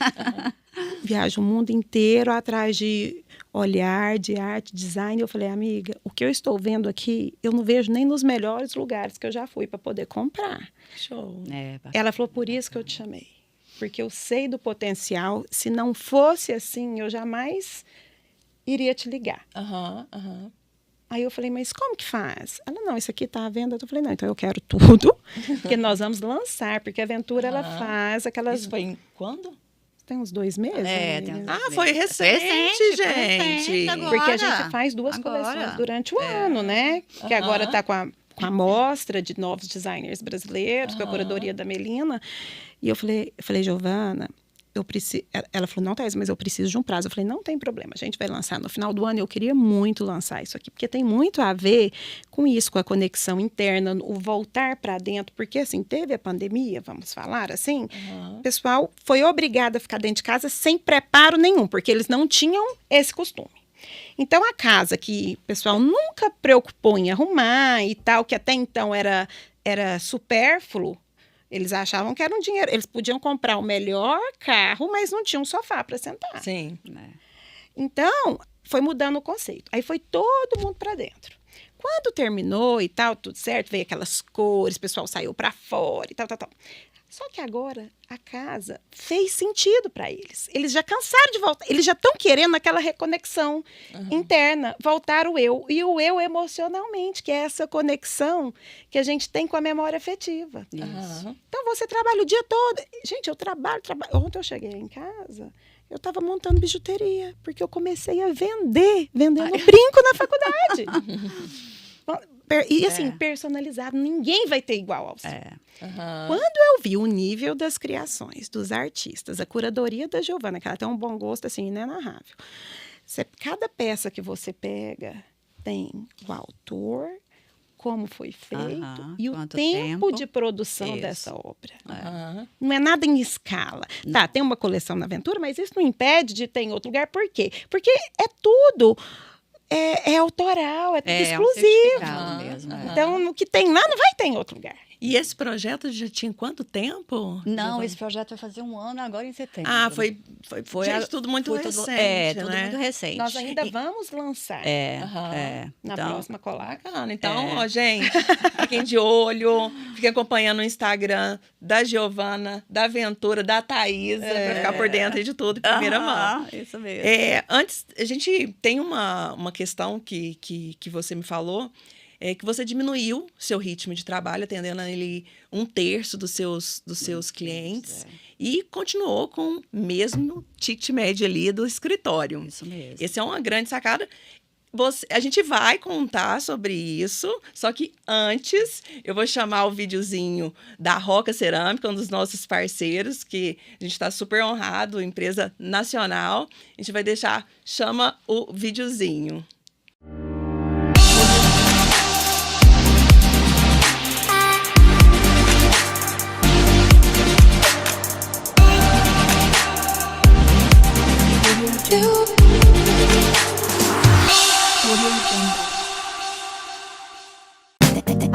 Viajo o mundo inteiro atrás de olhar, de arte, design. Eu falei, amiga, o que eu estou vendo aqui, eu não vejo nem nos melhores lugares que eu já fui para poder comprar. Show. Ela falou, por isso que eu te chamei. Porque eu sei do potencial. Se não fosse assim, eu jamais iria te ligar. Aí eu falei, mas como que faz? Ela, não, isso aqui tá à venda. Eu falei, não, então eu quero tudo, porque nós vamos lançar, porque a Aventura, ela faz aquelas... Isso foi em quando? Tem uns 2 meses. Tem uns 2 meses. Foi recente, gente. Recente, agora. Porque a gente faz 2 coleções durante o ano, né? Que agora tá com a mostra de novos designers brasileiros, com a curadoria da Melina. E eu falei, Giovana, eu preciso... Ela falou, não, Thaís, mas eu preciso de um prazo. Eu falei, não tem problema, a gente vai lançar no final do ano. Eu queria muito lançar isso aqui, porque tem muito a ver com isso, com a conexão interna, o voltar para dentro. Porque, assim, teve a pandemia, vamos falar assim, o pessoal foi obrigado a ficar dentro de casa sem preparo nenhum, porque eles não tinham esse costume. Então, a casa que o pessoal nunca preocupou em arrumar e tal, que até então era supérfluo, eles achavam que era um dinheiro. Eles podiam comprar o melhor carro, mas não tinham um sofá para sentar. Sim. Então, foi mudando o conceito. Aí foi todo mundo para dentro. Quando terminou e tal, tudo certo, veio aquelas cores, o pessoal saiu para fora e tal. Só que agora a casa fez sentido para eles. Eles já cansaram de voltar. Eles já estão querendo aquela reconexão interna, voltar o eu. E o eu emocionalmente, que é essa conexão que a gente tem com a memória afetiva. Então, você trabalha o dia todo. Gente, eu trabalho. Ontem eu cheguei em casa, eu estava montando bijuteria, porque eu comecei a vendendo brinco na faculdade. E assim, personalizado, ninguém vai ter igual ao seu. Quando eu vi o nível das criações dos artistas, a curadoria da Giovana, que ela tem um bom gosto assim, inenarrável. Cada peça que você pega tem o autor, como foi feito e o tempo de produção dessa obra. Não é nada em escala. Tá, tem uma coleção na Aventura, mas isso não impede de ter em outro lugar. Por quê? Porque é tudo... É autoral, é tudo exclusivo. Mesmo, Então, o que tem lá não vai ter em outro lugar. E esse projeto já tinha quanto tempo? Não, esse projeto vai fazer 1 ano agora em setembro. Foi gente, tudo muito recente, tudo muito recente. Nós ainda vamos lançar na próxima colada. Bacana. Então, gente, fiquem de olho, fiquem acompanhando o Instagram da Giovana, da Aventura, da Thaísa, para ficar por dentro de tudo em primeira mão. Isso mesmo. Antes, a gente tem uma questão que você me falou, que você diminuiu seu ritmo de trabalho, atendendo ali 1/3 dos seus clientes, e continuou com o mesmo ticket médio ali do escritório. Isso mesmo. Essa é uma grande sacada. A gente vai contar sobre isso, só que antes eu vou chamar o videozinho da Roca Cerâmica, um dos nossos parceiros, que a gente está super honrado, empresa nacional. A gente vai chama o videozinho.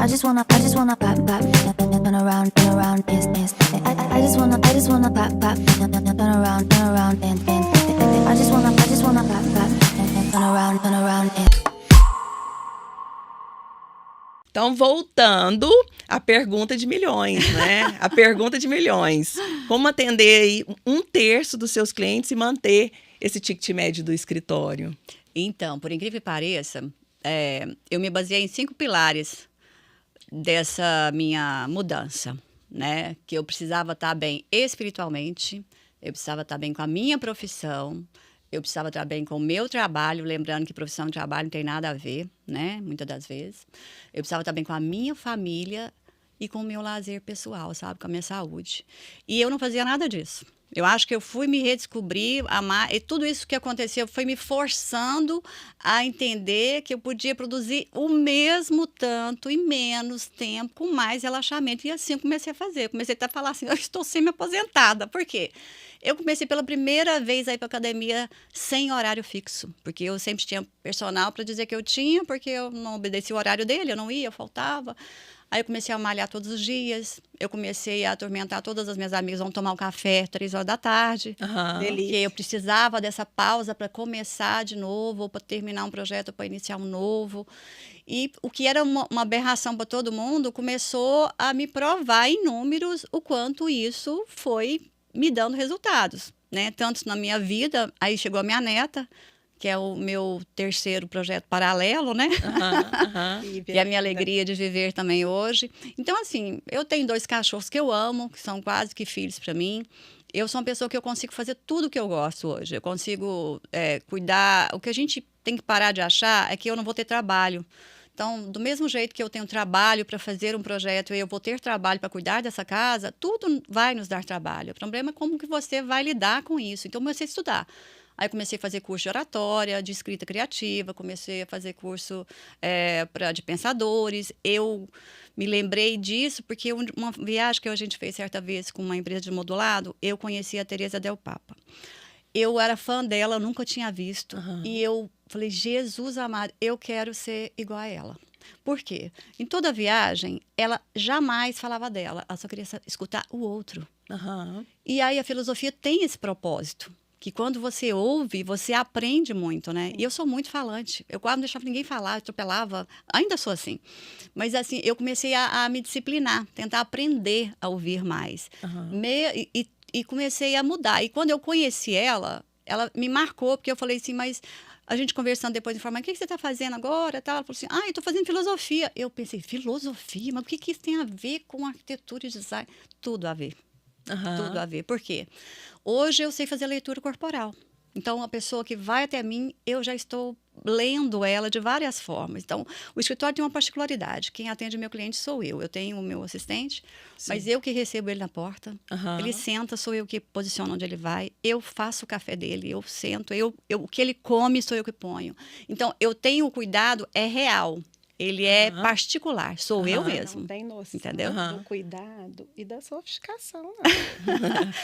I just wanna pop, turn around, dance. I just wanna pop, turn around, dance. I just wanna pop, turn around, dance. Então, voltando à pergunta de milhões, né? A pergunta de milhões. Como atender aí 1/3 dos seus clientes e manter esse ticket médio do escritório? Então, por incrível que pareça, eu me baseei em 5 pilares dessa minha mudança, né? Que eu precisava estar bem espiritualmente, eu precisava estar bem com a minha profissão, eu precisava estar bem com o meu trabalho, lembrando que profissão e trabalho não tem nada a ver, né? Muitas das vezes. Eu precisava estar bem com a minha família e com o meu lazer pessoal, sabe? Com a minha saúde. E eu não fazia nada disso. Eu acho que eu fui me redescobrir, amar, e tudo isso que aconteceu foi me forçando a entender que eu podia produzir o mesmo tanto em menos tempo, com mais relaxamento. E assim eu comecei a fazer. Eu comecei até a falar assim, eu estou semi-aposentada. Por quê? Eu comecei pela primeira vez a ir para academia sem horário fixo, porque eu sempre tinha personal para dizer que eu tinha, porque eu não obedecia o horário dele, eu não ia, eu faltava. Aí eu comecei a malhar todos os dias, eu comecei a atormentar todas as minhas amigas, vão tomar um café 3 horas da tarde. Porque eu precisava dessa pausa para começar de novo, ou para terminar um projeto, para iniciar um novo. E o que era uma aberração para todo mundo, começou a me provar em números o quanto isso foi me dando resultados, né? Tanto na minha vida, aí chegou a minha neta, que é o meu 3º projeto paralelo, né? E a minha alegria de viver também hoje. Então, assim, eu tenho 2 cachorros que eu amo, que são quase que filhos para mim. Eu sou uma pessoa que eu consigo fazer tudo que eu gosto hoje. Eu consigo cuidar. O que a gente tem que parar de achar é que eu não vou ter trabalho. Então, do mesmo jeito que eu tenho trabalho para fazer um projeto e eu vou ter trabalho para cuidar dessa casa, tudo vai nos dar trabalho. O problema é como que você vai lidar com isso. Então, eu comecei a estudar. Aí comecei a fazer curso de oratória, de escrita criativa, comecei a fazer curso de pensadores. Eu me lembrei disso porque uma viagem que a gente fez certa vez com uma empresa de modulado, eu conheci a Teresa Del Papa. Eu era fã dela, eu nunca tinha visto. E eu falei, Jesus amado, eu quero ser igual a ela. Por quê? Em toda viagem, ela jamais falava dela, ela só queria escutar o outro. E aí a filosofia tem esse propósito. Que quando você ouve, você aprende muito, né? E eu sou muito falante. Eu quase não deixava ninguém falar, atropelava. Ainda sou assim. Mas, assim, eu comecei a me disciplinar, tentar aprender a ouvir mais. E comecei a mudar. E quando eu conheci ela me marcou, porque eu falei assim, mas a gente conversando depois de informar, o que você está fazendo agora? Ela falou assim, eu estou fazendo filosofia. Eu pensei, filosofia? Mas o que isso tem a ver com arquitetura e design? Tudo a ver. Tudo a ver. Por quê? Hoje eu sei fazer leitura corporal. Então, a pessoa que vai até mim, eu já estou lendo ela de várias formas. Então, o escritório tem uma particularidade. Quem atende meu cliente sou eu. Eu tenho o meu assistente, mas eu que recebo ele na porta. Ele senta, sou eu que posiciono onde ele vai. Eu faço o café dele, eu sento. O que ele come, sou eu que ponho. Então, eu tenho o cuidado, é real. Ele é particular, sou eu mesmo. Não tem noção, entendeu? Do cuidado e da sofisticação.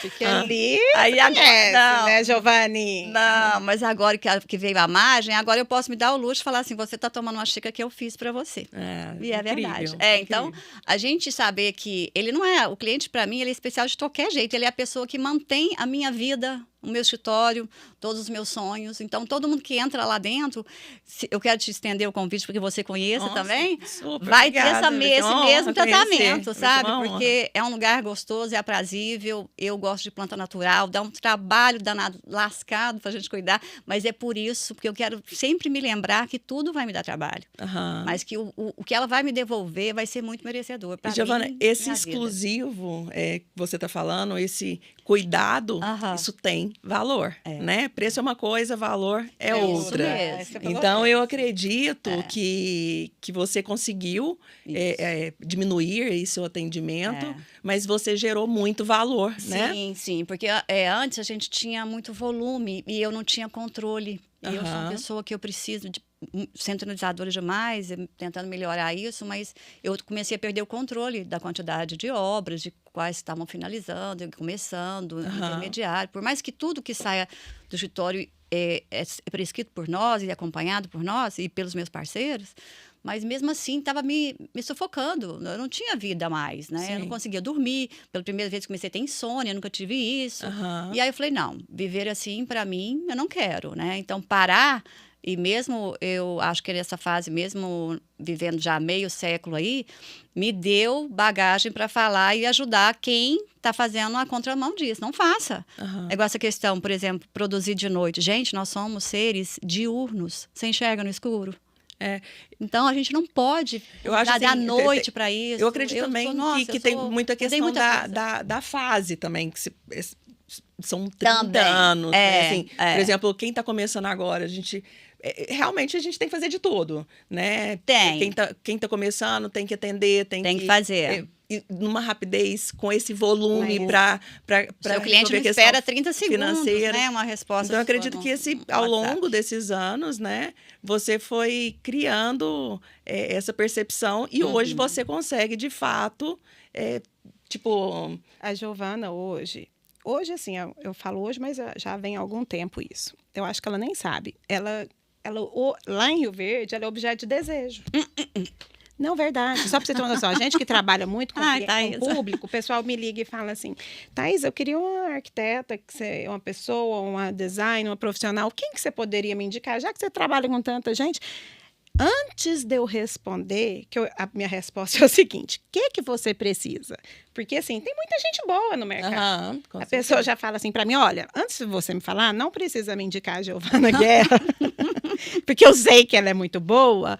Porque ali aí agora, não, né, Giovanni? Não, mas agora que veio a margem, agora eu posso me dar o luxo de falar assim, você está tomando uma xícara que eu fiz para você. E é verdade. Então, a gente saber que ele não é, o cliente para mim, ele é especial de qualquer jeito, ele é a pessoa que mantém a minha vida, o meu escritório, todos os meus sonhos. Então, todo mundo que entra lá dentro, eu quero te estender o convite para que você conheça também, vai ter esse mesmo tratamento, sabe? Porque é um lugar gostoso, é aprazível, eu gosto de planta natural, dá um trabalho danado, lascado para a gente cuidar, mas é por isso, porque eu quero sempre me lembrar que tudo vai me dar trabalho, mas que o que ela vai me devolver vai ser muito merecedor. Giovana, esse exclusivo que você está falando, esse cuidado, isso tem valor, né? Preço é uma coisa, valor é outra. Então, eu acredito que você conseguiu diminuir aí seu atendimento, mas você gerou muito valor, né? Sim, porque antes a gente tinha muito volume e eu não tinha controle. E eu sou uma pessoa que eu preciso de centralizadora demais, tentando melhorar isso, mas eu comecei a perder o controle da quantidade de obras, de quais estavam finalizando, começando, intermediário. Por mais que tudo que saia do escritório é prescrito por nós e acompanhado por nós e pelos meus parceiros, mas mesmo assim estava me sufocando. Eu não tinha vida mais, né? Eu não conseguia dormir. Pela primeira vez comecei a ter insônia, nunca tive isso. E aí eu falei, não, viver assim para mim eu não quero, né? Então parar, e mesmo eu acho que nessa fase, mesmo vivendo já meio século aí, me deu bagagem para falar e ajudar quem está fazendo a contramão disso. Não faça. É igual essa questão, por exemplo, produzir de noite. Gente, nós somos seres diurnos. Você enxerga no escuro? Então, a gente não pode dar noite para isso. Eu acredito também que tem muita questão da fase também, que são 30 anos. Né? Assim, por exemplo, quem está começando agora, realmente a gente tem que fazer de tudo, né? Tem. Quem tá começando tem que atender, tem que fazer. Numa rapidez, com esse volume para o cliente não espera 30 segundos, né? Uma resposta. Então, eu acredito que ao longo desses anos, né, você foi criando essa percepção e hoje você consegue, de fato, A Giovana hoje, assim, eu falo hoje, mas já vem há algum tempo isso. Eu acho que ela nem sabe. Ela lá em Rio Verde, ela é objeto de desejo. Não, verdade. Só para você ter uma noção, a gente que trabalha muito com o público, o pessoal me liga e fala assim, Thaís, eu queria uma arquiteta, uma pessoa, uma designer, uma profissional, quem que você poderia me indicar? Já que você trabalha com tanta gente... Antes de eu responder, a minha resposta é o seguinte, o que você precisa? Porque, assim, tem muita gente boa no mercado. A pessoa já fala assim para mim, olha, antes de você me falar, não precisa me indicar a Giovana Guerra, porque eu sei que ela é muito boa,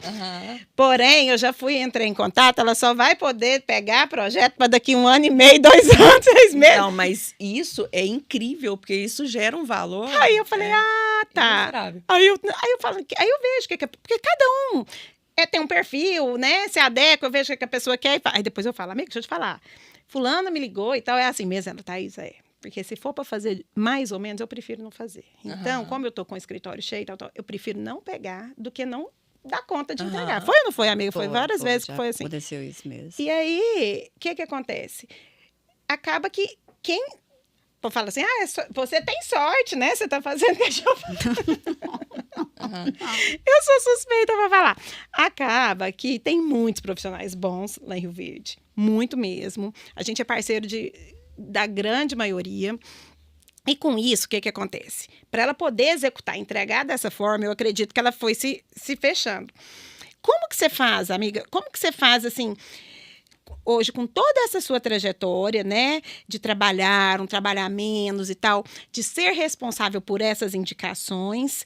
porém, eu já entrei em contato, ela só vai poder pegar projeto para daqui 1 ano e meio, 2 anos, 6 meses. Não, mas isso é incrível, porque isso gera um valor. Aí eu falei, tá. Aí eu vejo porque cada um tem um perfil, né? Se adequa, eu vejo o que a pessoa quer. Aí depois eu falo, amigo, deixa eu te falar. Fulano me ligou e tal, é assim mesmo, ela, Thaís, Porque se for para fazer mais ou menos, eu prefiro não fazer. Então, como eu tô com o escritório cheio e tal, eu prefiro não pegar do que não dar conta de entregar. Foi ou não foi, amiga? Foi várias vezes que foi assim. Aconteceu isso mesmo. E aí, o que acontece? Acaba que quem... fala assim, você tem sorte, né? Você tá fazendo que a Eu sou suspeita para falar. Acaba que tem muitos profissionais bons lá em Rio Verde. Muito mesmo. A gente é parceiro da grande maioria. E com isso, o que acontece? Para ela poder executar, entregar dessa forma, eu acredito que ela foi se fechando. Como que você faz, amiga? Como que você faz, assim... Hoje, com toda essa sua trajetória, né, de trabalhar menos e tal, de ser responsável por essas indicações,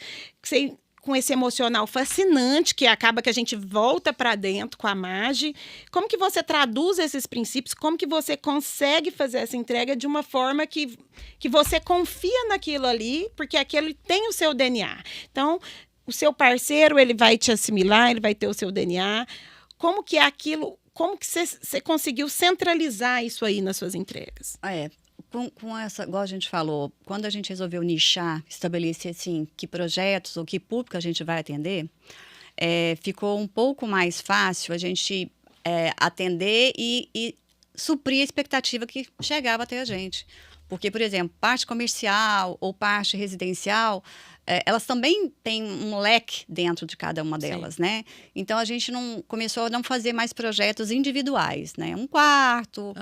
com esse emocional fascinante, que acaba que a gente volta para dentro com a Magi, como que você traduz esses princípios, como que você consegue fazer essa entrega de uma forma que você confia naquilo ali, porque aquilo tem o seu DNA. Então, o seu parceiro, ele vai te assimilar, ele vai ter o seu DNA. Como que é aquilo... Como que você conseguiu centralizar isso aí nas suas entregas? Com essa, igual a gente falou, quando a gente resolveu nichar, estabelecer assim, que projetos ou que público a gente vai atender, ficou um pouco mais fácil a gente atender e suprir a expectativa que chegava até a gente. Porque, por exemplo, parte comercial ou parte residencial, elas também têm um leque dentro de cada uma delas, né? Então, a gente começou a não fazer mais projetos individuais, né? Um quarto,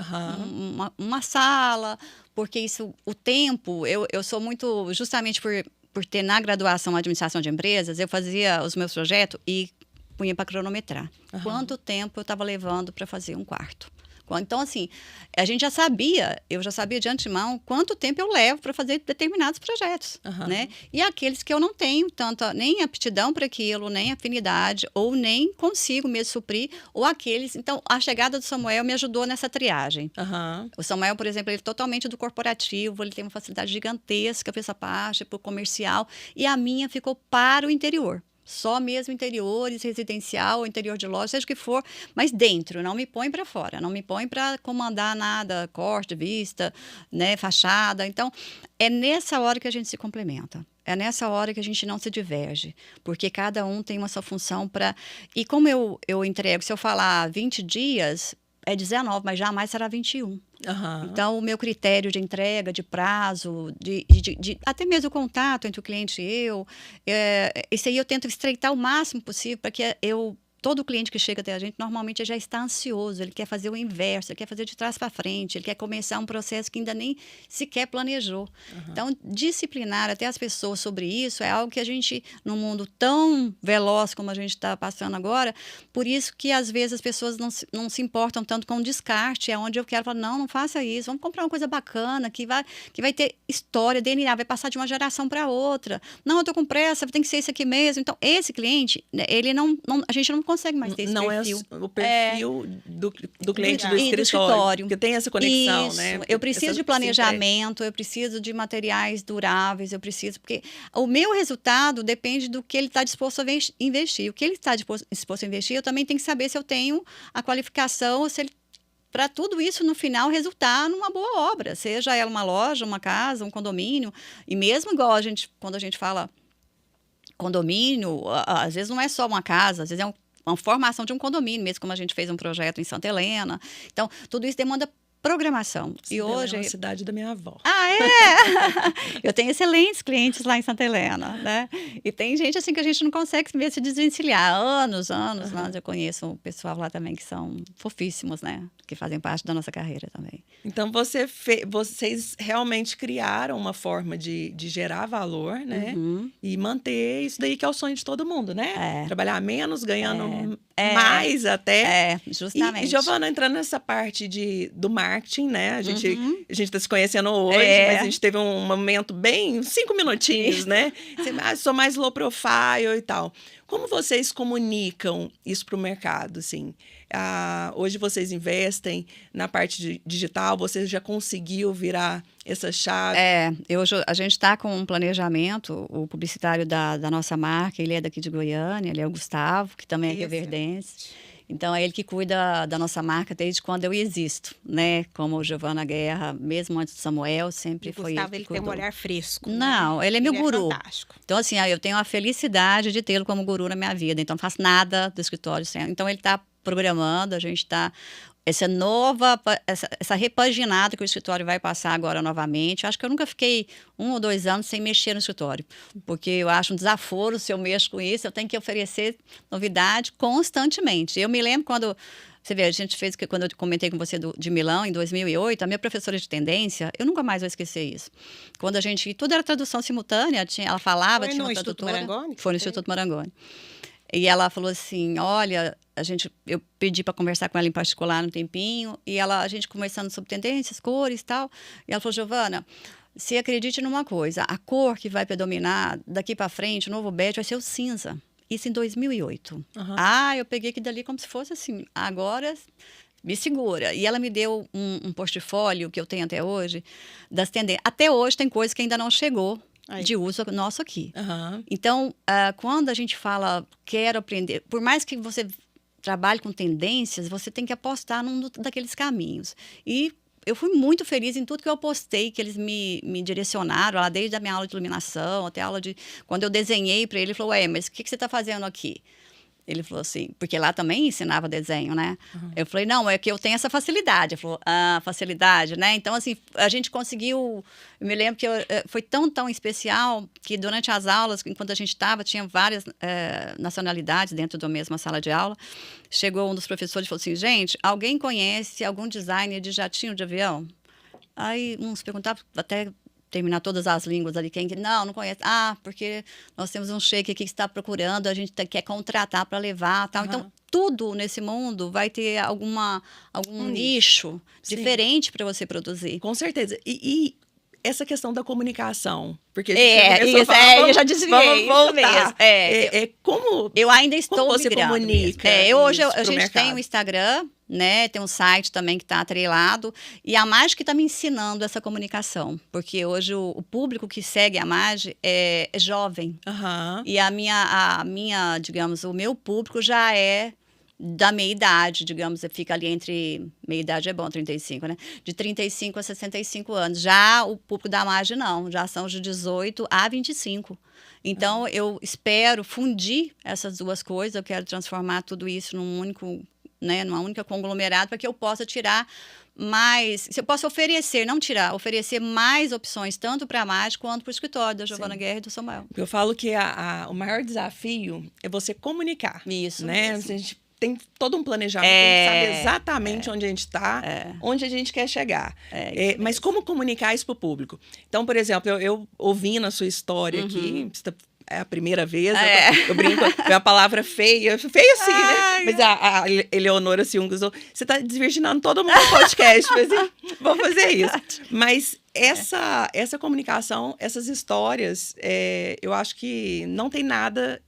uma sala, porque o tempo, eu sou muito, justamente por ter na graduação administração de empresas, eu fazia os meus projetos e punha para cronometrar. Quanto tempo eu estava levando para fazer um quarto? Então, assim, eu já sabia de antemão quanto tempo eu levo para fazer determinados projetos, né? E aqueles que eu não tenho nem aptidão para aquilo, nem afinidade, ou nem consigo mesmo suprir, ou aqueles... Então, a chegada do Samuel me ajudou nessa triagem. O Samuel, por exemplo, ele é totalmente do corporativo, ele tem uma facilidade gigantesca para essa parte, para o comercial, e a minha ficou para o interior. Só mesmo interiores, residencial, interior de loja, seja o que for, mas dentro, não me põe para fora, não me põe para comandar nada, corte, vista, né, fachada. Então, é nessa hora que a gente se complementa. É nessa hora que a gente não se diverge, porque cada um tem uma sua função para... E como eu entrego, se eu falar 20 dias, é 19, mas jamais será 21. Então, o meu critério de entrega, de prazo, até mesmo o contato entre o cliente e eu, isso aí eu tento estreitar o máximo possível para que eu todo cliente que chega até a gente, normalmente já está ansioso, ele quer fazer o inverso, ele quer fazer de trás para frente, ele quer começar um processo que ainda nem sequer planejou. Então, disciplinar até as pessoas sobre isso é algo que a gente, num mundo tão veloz como a gente está passando agora, por isso que às vezes as pessoas não se importam tanto com o descarte, é onde eu quero falar, não faça isso, vamos comprar uma coisa bacana, que vai ter história, DNA, vai passar de uma geração para outra. Não, eu estou com pressa, tem que ser isso aqui mesmo. Então, esse cliente, ele a gente não consegue mais ter esse perfil. Não é o perfil do cliente do escritório. Que tem essa conexão, isso. né? Eu preciso de planejamento, eu preciso de materiais duráveis, porque o meu resultado depende do que ele está disposto a investir. O que ele está disposto a investir, eu também tenho que saber se eu tenho a qualificação, se ele para tudo isso, no final, resultar numa boa obra. Seja ela uma loja, uma casa, um condomínio. E mesmo igual quando a gente fala condomínio, às vezes não é só uma casa, às vezes é uma formação de um condomínio, mesmo como a gente fez um projeto em Santa Helena. Então, tudo isso demanda programação. E hoje é a cidade da minha avó. Ah, é? Eu tenho excelentes clientes lá em Santa Helena, né? E tem gente assim que a gente não consegue ver se desvencilhar. Anos, eu conheço o pessoal lá também que são fofíssimos, né? Que fazem parte da nossa carreira também. Então, vocês realmente criaram uma forma de gerar valor, né? E manter isso daí que é o sonho de todo mundo, né? Trabalhar menos, ganhando mais até. Justamente. E Giovana, entrando nessa parte do marketing, né? A gente está se conhecendo hoje, mas a gente teve um momento bem, 5 minutinhos, né? Sou mais low profile e tal. Como vocês comunicam isso para o mercado, assim? Hoje vocês investem na parte digital, você já conseguiu virar essa chave? A gente está com um planejamento, o publicitário da nossa marca, ele é daqui de Goiânia, ele é o Gustavo, que também é rioverdense. Então, é ele que cuida da nossa marca desde quando eu existo, né? Como Giovana Guerra, mesmo antes do Samuel, sempre foi Gustavo, ele tem um olhar fresco. Não, ele é meu guru. É fantástico. Então, assim, eu tenho a felicidade de tê-lo como guru na minha vida. Então, não faço nada do escritório sem. Então, ele está programando, a gente está... Essa repaginada que o escritório vai passar agora novamente. Acho que eu nunca fiquei 1 ou 2 anos sem mexer no escritório, porque eu acho um desaforo se eu mexo com isso, eu tenho que oferecer novidade constantemente. Eu me lembro quando... Você vê, quando eu comentei com você de Milão, em 2008, a minha professora de tendência, eu nunca mais vou esquecer isso. Quando tudo era tradução simultânea, ela falava, tinha uma tradutora. Foi no Instituto Marangoni. E ela falou assim, olha, eu pedi para conversar com ela em particular um tempinho, e a gente conversando sobre tendências, cores e tal, e ela falou, Giovana, se acredite numa coisa, a cor que vai predominar daqui para frente, o novo beige vai ser o cinza. Isso em 2008. Eu peguei aquilo dali como se fosse assim, agora me segura. E ela me deu um portfólio que eu tenho até hoje, das tendências. Até hoje tem coisa que ainda não chegou de uso nosso aqui. Então, quando a gente fala, quero aprender, por mais que você trabalhe com tendências, você tem que apostar num daqueles caminhos. E eu fui muito feliz em tudo que eu postei, que eles me direcionaram, lá desde a minha aula de iluminação, até a aula de... Quando eu desenhei para ele falou, mas o que você está fazendo aqui? Ele falou assim, porque lá também ensinava desenho, né? Eu falei, não, é que eu tenho essa facilidade. Ele falou, facilidade, né? Então, assim, a gente conseguiu... Eu me lembro que foi tão especial que durante as aulas, enquanto a gente estava, tinha várias nacionalidades dentro da mesma sala de aula. Chegou um dos professores e falou assim, gente, alguém conhece algum designer de jatinho de avião? Aí uns perguntavam, até... terminar todas as línguas ali, não conhece. Porque nós temos um sheik aqui que está procurando, a gente quer contratar para levar, tal. Então, tudo nesse mundo vai ter algum nicho diferente para você produzir. Com certeza. E essa questão da comunicação, porque eu já desviei. Vamos voltar. Como eu ainda estou como você comunica? Hoje a gente tem um Instagram, né? Tem um site também que está atrelado, e a Mage está me ensinando essa comunicação, porque hoje o público que segue a Mage é jovem. E a minha, digamos, o meu público já é da meia idade, digamos, fica ali entre... Meia idade é bom, 35, né? De 35 a 65 anos. Já o público da Mage, não. Já são de 18 a 25. Então, eu espero fundir essas duas coisas. Eu quero transformar tudo isso numa única conglomerado para que eu possa tirar mais... Se eu posso oferecer, não tirar, oferecer mais opções, tanto para a mágica quanto para o escritório da Giovana Guerra e do Samuel. Eu falo que o maior desafio é você comunicar. Isso, né? mesmo. A gente tem todo um planejamento, tem que saber exatamente onde a gente está, onde a gente quer chegar. Mas como comunicar isso para o público? Então, por exemplo, eu ouvindo a sua história aqui, é a primeira vez, eu brinco, é a palavra feia assim, né? Mas a Eleonora Ciunga usou, você está desvirginando todo mundo no podcast, mas vamos fazer isso. Mas essa comunicação, essas histórias, eu acho que não tem nada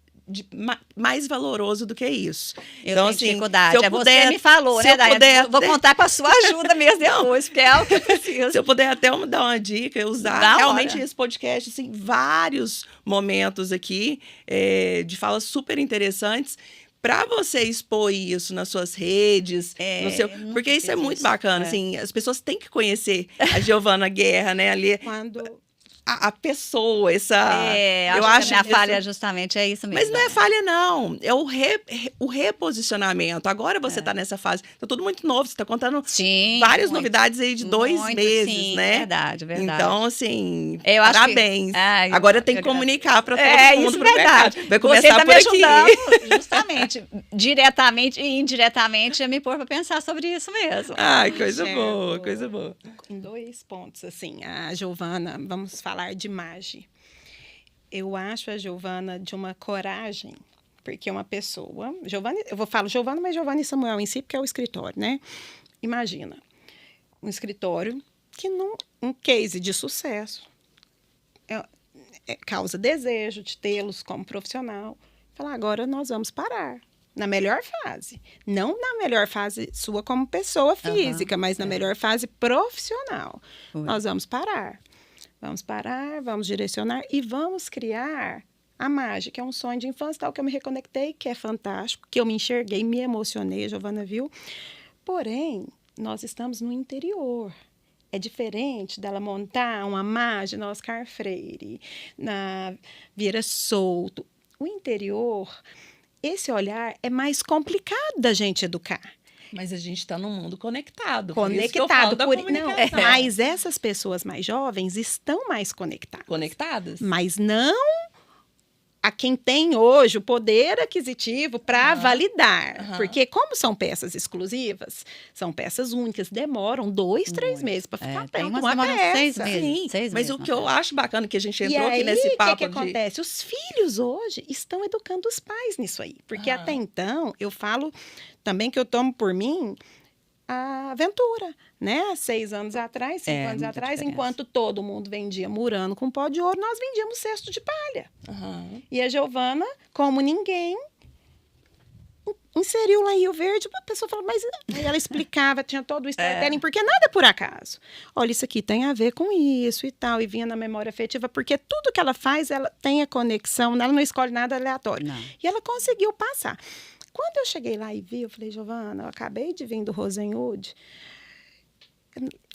mais valoroso do que isso. Eu então, tenho assim, dificuldade. se eu puder, você me falou, né, Daiane? Vou contar com a sua ajuda mesmo depois, porque é o que eu preciso. Se eu puder até dar uma dica, usar realmente esse podcast, assim, vários momentos aqui de falas super interessantes, para você expor isso nas suas redes, porque isso é muito bacana, assim, as pessoas têm que conhecer a Giovana Guerra, né, ali. A pessoa, eu acho que a minha falha justamente é isso mesmo. Mas não é falha, não. É o reposicionamento. Agora você está nessa fase. Está tudo muito novo. Você está contando várias novidades aí de 2 meses, né? Verdade. Então, assim, eu acho parabéns. Agora tem que comunicar para todo mundo. Isso, verdade. Vai começar você por aqui. Ajudando, justamente, diretamente e indiretamente, a me pôr para pensar sobre isso mesmo. Ai, coisa boa, coisa boa. Em 2 pontos, assim, a Giovana, vamos falar de Magi. Eu acho a Giovana de uma coragem, porque uma pessoa... eu vou falar Giovana, mas Giovana e Samuel em si, porque é o escritório, né? Imagina, um escritório que um case de sucesso causa desejo de tê-los como profissional. Falar, agora nós vamos parar. Na melhor fase. Não na melhor fase sua como pessoa física, mas na melhor fase profissional. Nós vamos parar. Vamos parar, vamos direcionar e vamos criar a mágica, que é um sonho de infância, tal, que eu me reconectei, que é fantástico, que eu me enxerguei, me emocionei, a Giovana viu. Porém, nós estamos no interior. É diferente dela montar uma mágica na Oscar Freire, na Vieira Souto. O interior, esse olhar é mais complicado da gente educar. Mas a gente está num mundo conectado. Mas essas pessoas mais jovens estão mais conectadas. Conectadas? Mas não a quem tem hoje o poder aquisitivo para validar. Porque como são peças exclusivas, são peças únicas, demoram 2, 3 meses para ficar pronta uma peça. 6 meses. Sim, mas o que eu acho bacana que a gente entrou aqui nesse papo o que acontece? Os filhos hoje estão educando os pais nisso aí. Porque até então, eu falo também que eu tomo por mim a aventura, né? 6 anos atrás, 5 anos atrás, diferença. Enquanto todo mundo vendia murano com pó de ouro, nós vendíamos cesto de palha. E a Giovana, como ninguém, inseriu lá em Rio Verde, a pessoa falou, mas... Aí ela explicava, tinha todo o storytelling, porque nada é por acaso. Olha, isso aqui tem a ver com isso e tal, e vinha na memória afetiva, porque tudo que ela faz, ela tem a conexão, ela não escolhe nada aleatório. Não. E ela conseguiu passar. Quando eu cheguei lá e vi, eu falei, Giovana, eu acabei de vir do Rosenwood.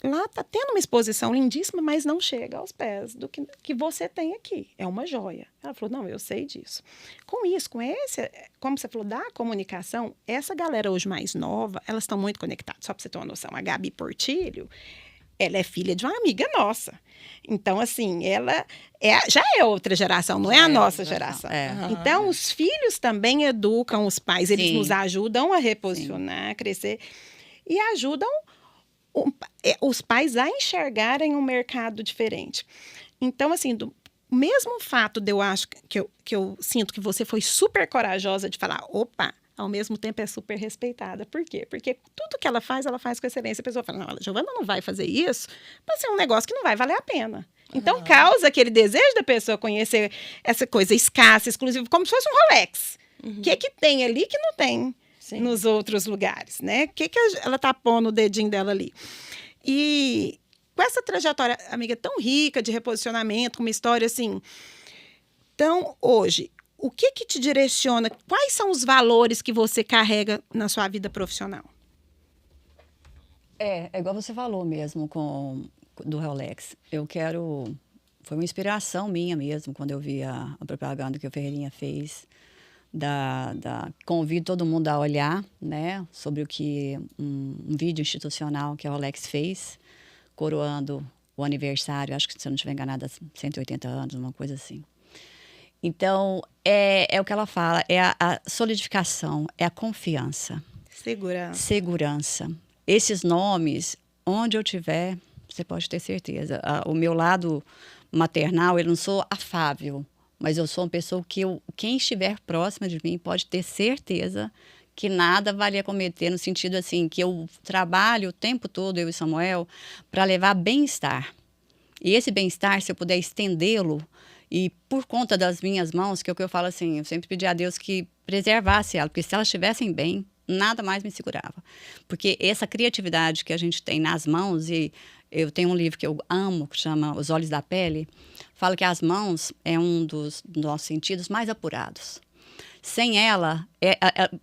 Lá está tendo uma exposição lindíssima, mas não chega aos pés do que você tem aqui. É uma joia. Ela falou, não, eu sei disso. Com isso, com esse, como você falou, da comunicação, essa galera hoje mais nova, elas estão muito conectadas. Só para você ter uma noção, a Gabi Portilho, ela é filha de uma amiga nossa. Então, assim, ela já é outra geração, não é a nossa geração. Então, os filhos também educam os pais, eles nos ajudam a reposicionar, a crescer e ajudam os pais a enxergarem um mercado diferente. Então, assim, o mesmo fato de eu acho que eu sinto que você foi super corajosa de falar, opa, ao mesmo tempo é super respeitada. Por quê? Porque tudo que ela faz com excelência. A pessoa fala, não, a Giovana não vai fazer isso para ser um negócio que não vai valer a pena. Então, causa aquele desejo da pessoa conhecer essa coisa escassa, exclusiva, como se fosse um Rolex. O que tem ali que não tem nos outros lugares, né? O que ela tá pondo o dedinho dela ali? E com essa trajetória, amiga, tão rica de reposicionamento, com uma história assim... Então, hoje... O que te direciona? Quais são os valores que você carrega na sua vida profissional? É igual você falou mesmo do Rolex. Foi uma inspiração minha mesmo, quando eu vi a propaganda que o Ferreirinha fez Convido todo mundo a olhar, né, sobre o que um vídeo institucional que a Rolex fez, coroando o aniversário, acho que, se eu não estiver enganada, 180 anos, uma coisa assim. Então, é o que ela fala, é a solidificação, é a confiança. Segurança. Esses nomes, onde eu tiver, você pode ter certeza. O meu lado maternal, eu não sou afável, mas eu sou uma pessoa que quem estiver próxima de mim pode ter certeza que nada vai cometer, no sentido assim, que eu trabalho o tempo todo, eu e Samuel, para levar bem-estar. E esse bem-estar, se eu puder estendê-lo, e por conta das minhas mãos, que é o que eu falo assim, eu sempre pedi a Deus que preservasse ela, porque se elas estivessem bem, nada mais me segurava. Porque essa criatividade que a gente tem nas mãos, e eu tenho um livro que eu amo, que chama Os Olhos da Pele, fala que as mãos é um dos nossos sentidos mais apurados. Sem ela,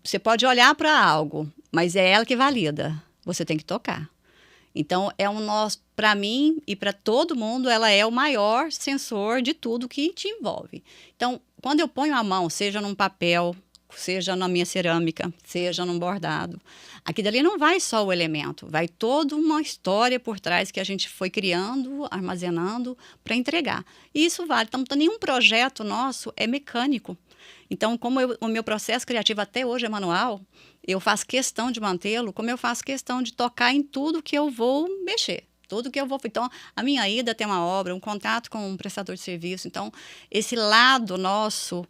você pode olhar para algo, mas é ela que valida. Você tem que tocar. Então, para mim e para todo mundo, ela é o maior sensor de tudo que te envolve. Então, quando eu ponho a mão, seja num papel, seja na minha cerâmica, seja num bordado, aqui dali não vai só o elemento, vai toda uma história por trás que a gente foi criando, armazenando para entregar. E isso vale. Então, nenhum projeto nosso é mecânico. Então, como o meu processo criativo até hoje é manual, eu faço questão de mantê-lo, como eu faço questão de tocar em tudo que eu vou mexer. Tudo que eu vou... Então, a minha ida tem uma obra, um contato com um prestador de serviço. Então, esse lado nosso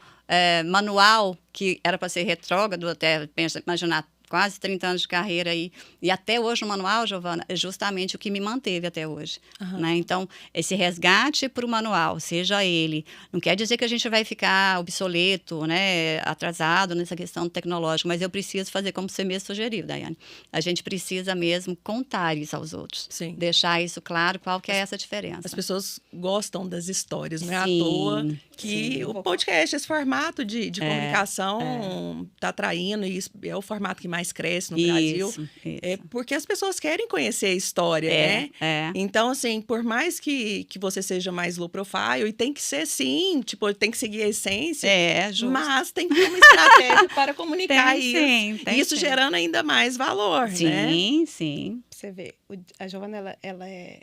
manual, que era para ser retrógrado, até imaginar quase 30 anos de carreira aí, e até hoje no manual, Giovana, é justamente o que me manteve até hoje. Né? Então, esse resgate para o manual, seja ele, não quer dizer que a gente vai ficar obsoleto, né, atrasado nessa questão tecnológica, mas eu preciso fazer como você mesmo sugeriu, Daiane. A gente precisa mesmo contar isso aos outros. Sim. Deixar isso claro, qual que é essa diferença. As pessoas gostam das histórias, não é Sim, à toa que sim. o podcast, esse formato de comunicação está atraindo, e é o formato que mais cresce no Brasil. Isso. É porque as pessoas querem conhecer a história, né? Então, assim, por mais que você seja mais low profile, e tem que ser sim, tipo, tem que seguir a essência, justo. mas tem que ter uma estratégia para comunicar isso. Sim, isso gerando ainda mais valor, sim, né? Sim. Você vê, a Giovana, ela é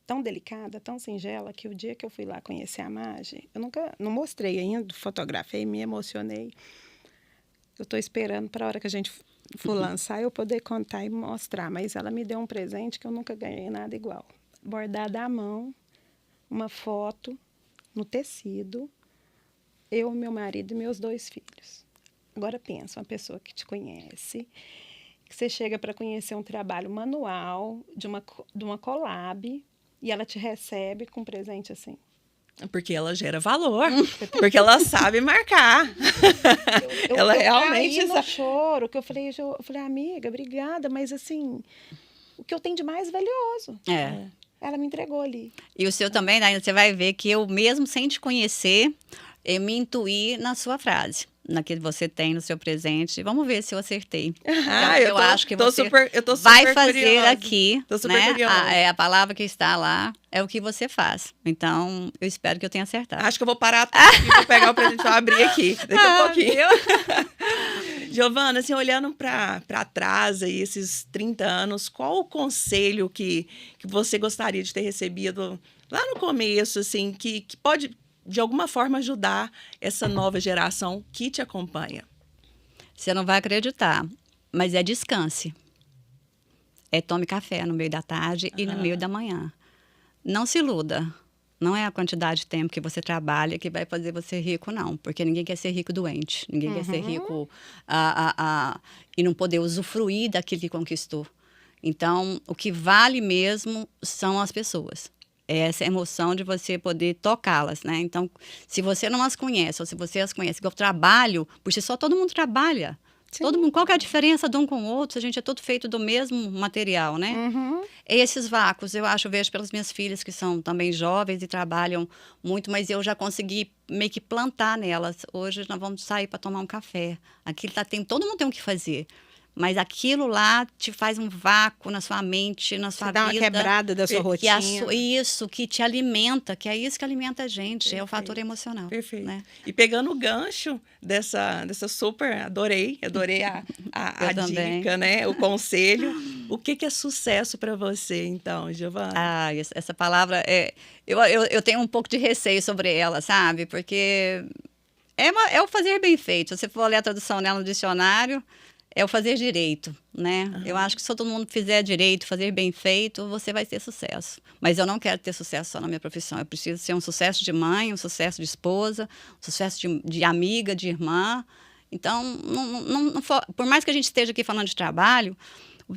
tão delicada, tão singela, que o dia que eu fui lá conhecer a Magi, eu não mostrei ainda, fotografei, me emocionei. Eu estou esperando para a hora que a gente for lançar eu poder contar e mostrar, mas ela me deu um presente que eu nunca ganhei nada igual. Bordada à mão, uma foto no tecido, eu, meu marido e meus 2 filhos. Agora pensa, uma pessoa que te conhece, que você chega para conhecer um trabalho manual de uma collab, e ela te recebe com um presente assim. Porque ela gera valor, porque ela sabe marcar. Ela realmente sabe. Eu choro, que eu falei, amiga, obrigada, mas assim, o que eu tenho de mais valioso. Ela me entregou ali. E o seu também, Daina, você vai ver que eu mesmo sem te conhecer, eu me intuí na sua frase, na que você tem no seu presente. Vamos ver se eu acertei. Eu acho que você vai fazer curiosa. Aqui, tô super né? curiosa. A palavra que está lá é o que você faz. Então, eu espero que eu tenha acertado. Acho que eu vou parar tudo aqui, vou pegar o presente e vou abrir aqui, daqui a pouquinho. Giovana, assim, olhando para trás aí, esses 30 anos, qual o conselho que você gostaria de ter recebido lá no começo, assim, que pode, de alguma forma, ajudar essa nova geração que te acompanha? Você não vai acreditar, mas é descanse. Tome café no meio da tarde e no meio da manhã. Não se iluda. Não é a quantidade de tempo que você trabalha que vai fazer você rico, não. Porque ninguém quer ser rico doente. Ninguém quer ser rico e não poder usufruir daquilo que conquistou. Então, o que vale mesmo são as pessoas. É essa emoção de você poder tocá-las, né? Então, se você não as conhece, ou se você as conhece, que eu trabalho, por si só, todo mundo trabalha. Sim. Todo mundo, qual que é a diferença de um com o outro? A gente é todo feito do mesmo material, né? Esses vácuos, eu vejo pelas minhas filhas, que são também jovens e trabalham muito, mas eu já consegui meio que plantar nelas. Hoje nós vamos sair para tomar um café. Aqui todo mundo tem o que fazer. mas aquilo lá te faz um vácuo na sua mente, na sua vida. Dá uma quebrada da sua rotina. Isso, que te alimenta, que é isso que alimenta a gente, perfeito, é o fator emocional. Perfeito. Né? E pegando o gancho dessa super, adorei a dica, né? O conselho. O que é sucesso para você, então, Giovana? Ah, essa palavra, eu tenho um pouco de receio sobre ela, sabe? Porque é o fazer bem feito. Se você for ler a tradução dela no dicionário, é o fazer direito, né? Uhum. Eu acho que se todo mundo fizer direito, fazer bem feito, você vai ter sucesso. Mas eu não quero ter sucesso só na minha profissão. Eu preciso ser um sucesso de mãe, um sucesso de esposa, um sucesso de amiga, de irmã. Então, por mais que a gente esteja aqui falando de trabalho,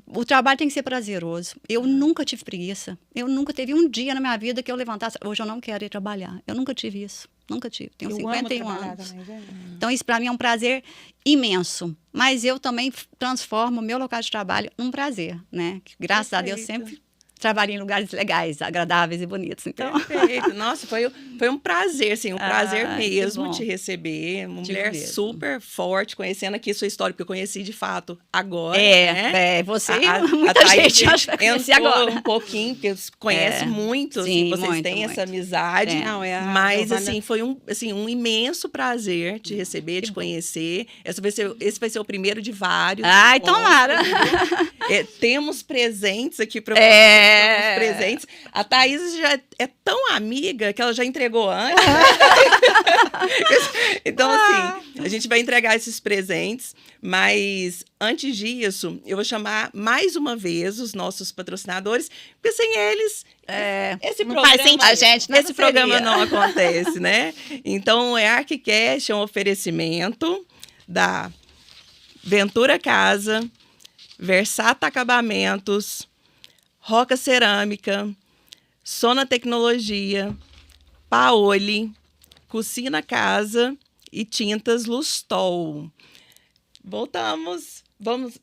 o trabalho tem que ser prazeroso. Eu nunca tive preguiça. Eu nunca teve um dia na minha vida que eu levantasse, hoje eu não quero ir trabalhar. Eu nunca tive isso. Nunca tive. Tenho 51 anos. Também, então, isso para mim é um prazer imenso. Mas eu também transformo o meu local de trabalho num prazer, né? Que, graças a Deus, sempre trabalhei em lugares legais, agradáveis e bonitos. Então. Perfeito. Nossa, foi um prazer, assim, prazer mesmo te receber. Uma mulher super forte, conhecendo aqui sua história, porque eu conheci de fato agora. Você muita gente acha que conheci agora. Um pouquinho, porque conhece muito, assim, vocês têm essa amizade. Mas, assim, foi um imenso prazer te receber, te conhecer. Esse vai ser o primeiro de vários. Ai, tomara! Temos presentes aqui para presentes. A Thaís já é tão amiga que ela já entregou antes. Então, assim, a gente vai entregar esses presentes, mas antes disso, eu vou chamar mais uma vez os nossos patrocinadores, porque sem eles, esse programa não acontece, né? Então, é ArchiCast, é um oferecimento da Ventura Casa, Versata Acabamentos, Roca Cerâmica, Sona Tecnologia, Paoli, Cucina Casa e Tintas Lustol. Voltamos. Vamos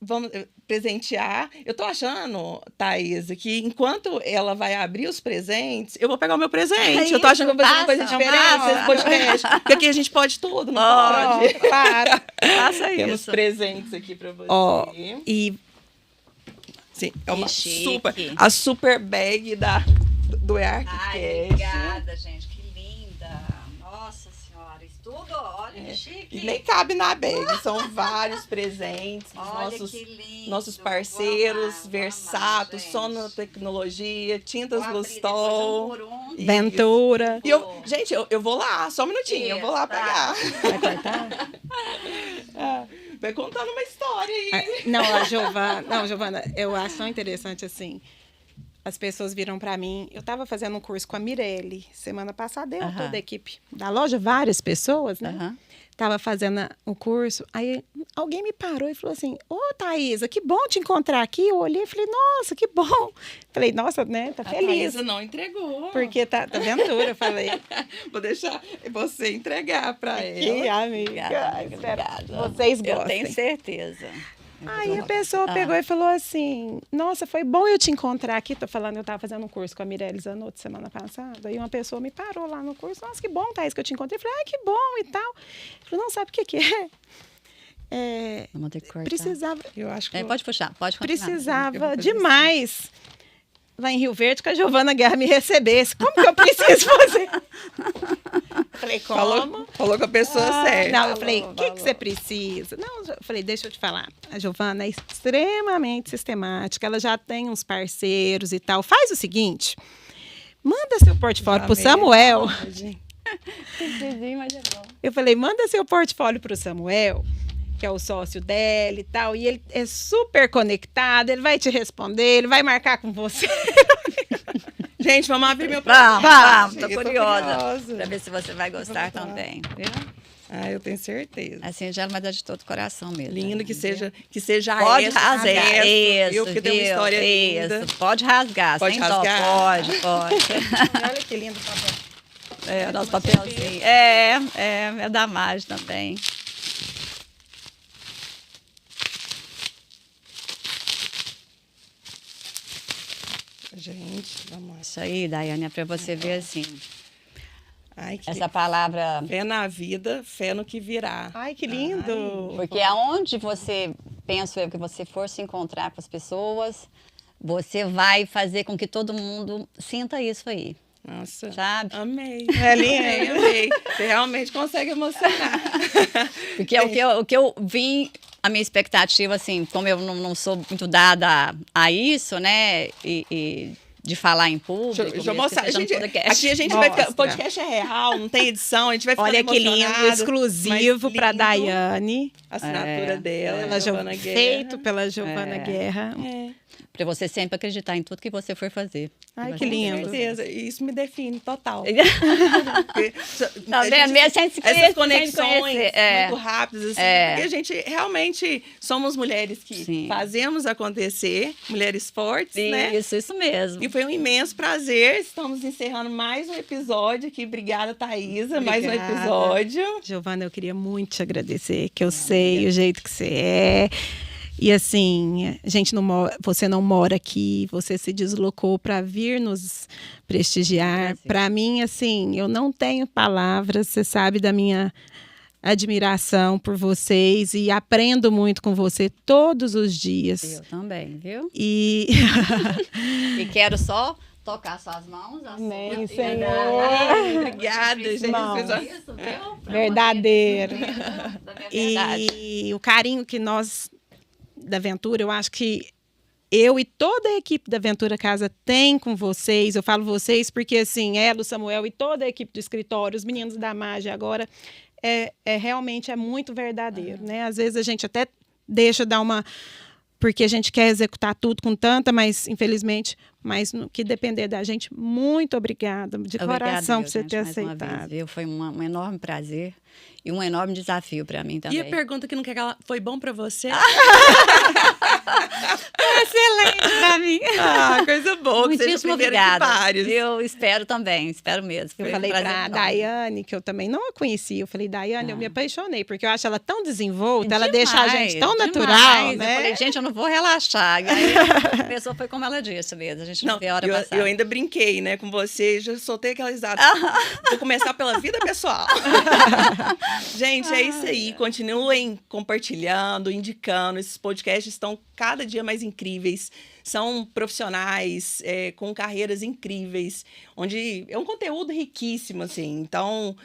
presentear. Eu tô achando, Thaís, que enquanto ela vai abrir os presentes, eu vou pegar o meu presente. Eu tô achando que eu vou fazer uma coisa diferente nesse podcast. Porque aqui a gente pode tudo, não pode? Claro. Faça isso. Temos presentes aqui para você. Sim, é uma a super bag do ArchiCast. Ai, obrigada, gente, que linda. Nossa Senhora, isso tudo, olha que chique. E nem cabe na bag, são vários presentes dos nossos parceiros, Versato, Sona Tecnologia, Tintas Lustol. Ventura. E gente, eu vou lá, só um minutinho, eu vou lá pegar. Vai cortar? Vai contando uma história aí. Giovana, eu acho tão interessante assim. As pessoas viram para mim. Eu estava fazendo um curso com a Mirelle semana passada, toda a equipe da loja, várias pessoas, né? Estava fazendo o curso. Aí alguém me parou e falou assim: Ô, Thaísa, que bom te encontrar aqui. Eu olhei e falei: Nossa, que bom. Falei: Nossa, né? Tá feliz. A Thaísa não entregou. Porque tá Ventura, eu falei. Vou deixar você entregar para ela. Amiga. Obrigada. Vocês gostam. Eu tenho certeza. Aí a pessoa pegou e falou assim: Nossa, foi bom eu te encontrar aqui. Tô falando, eu estava fazendo um curso com a Mirelle Zanotto semana passada. E uma pessoa me parou lá no curso. Nossa, que bom, Thaís, que eu te encontrei. Eu falei: que bom e tal. Falei: Não, sabe o que é? Vamos ter que cortar. Precisava. Eu acho que pode puxar, pode continuar. Precisava demais. Lá em Rio Verde, que a Giovana Guerra me recebesse. Como que eu preciso fazer? Eu falei: Como? Falou com a pessoa certa. Não, eu falei: O que você precisa? Não, eu falei: Deixa eu te falar. A Giovana é extremamente sistemática. Ela já tem uns parceiros e tal. Faz o seguinte: manda seu portfólio para o Samuel. Entendi, mas é bom. Eu falei: Manda seu portfólio para o Samuel, que é o sócio dela e tal, e ele é super conectado, ele vai te responder, ele vai marcar com você. Gente, vamos abrir meu Vamos, tô curiosa para ver se você vai gostar também, viu? Eu tenho certeza. É singelo, mas é de todo o coração mesmo. Lindo, que seja pode rasgar, isso, porque tem uma história linda. Pode rasgar, pode sem rasgar. Dó, pode. Olha que lindo o papel. O nosso papelzinho. É da Mage também. Gente, vamos lá. Isso aí, Daiane, é para você ver assim. Ai, essa palavra... Fé na vida, fé no que virá. Ai, que lindo! Porque aonde você penso eu que você for se encontrar com as pessoas, você vai fazer com que todo mundo sinta isso aí. Nossa, sabe? Amei. Amei, amei. Você realmente consegue emocionar. Porque o que eu vim, a minha expectativa, assim, como eu não sou muito dada a isso, né? E de falar em público. Deixa eu mostrar. Aqui a gente vai ficar. O podcast é real, não tem edição, a gente vai ficar. Olha que lindo, exclusivo para Daiane. A assinatura dela, Giovana Guerra. Feito pela Giovana Guerra. Para você sempre acreditar em tudo que você for fazer. Ai, que lindo. Com certeza. Isso me define total. Tá vendo? Essas conexões muito rápidas, assim. Porque a gente realmente somos mulheres que fazemos acontecer, mulheres fortes, né? Isso mesmo. E foi um imenso prazer. Estamos encerrando mais um episódio aqui. Obrigada, Thaisa. Mais um episódio. Giovana, eu queria muito te agradecer, que eu sei o jeito que você é. E assim, você não mora aqui, você se deslocou para vir nos prestigiar. Para mim, assim, eu não tenho palavras, você sabe da minha admiração por vocês e aprendo muito com você todos os dias. Eu também, viu? E quero só tocar suas mãos. Amém, Senhor. Obrigada, gente. Isso, viu? Verdadeiro. E o carinho que nós da Ventura, eu acho que eu e toda a equipe da Ventura Casa tem com vocês. Eu falo vocês porque, assim, ela, o Samuel e toda a equipe do escritório, os meninos da Mágia agora, realmente é muito verdadeiro, né? Às vezes a gente até deixa dar uma... Porque a gente quer executar tudo com tanta, mas, infelizmente, mas no que depender da gente, muito obrigada, de coração, por você ter aceitado. Foi um enorme prazer e um enorme desafio para mim também. E a pergunta que não quer calar, foi bom para você? Excelente para mim. Coisa boa. Muitíssimo obrigada. Eu espero também, espero mesmo. Eu falei para a Daiane, que eu também não a conhecia, eu falei, Daiane, eu me apaixonei, porque eu acho ela tão desenvolta, ela deixa a gente tão natural, né? Eu falei, gente, eu não vou relaxar. E aí a pessoa foi como ela disse mesmo, a gente não vê a hora passar. Eu ainda brinquei, né, com você, já soltei aquela risada. Vou começar pela vida pessoal. Gente, é isso aí. Continuem compartilhando, indicando. Esses podcasts estão cada dia mais incríveis. São profissionais com carreiras incríveis, onde é um conteúdo riquíssimo, assim. Então,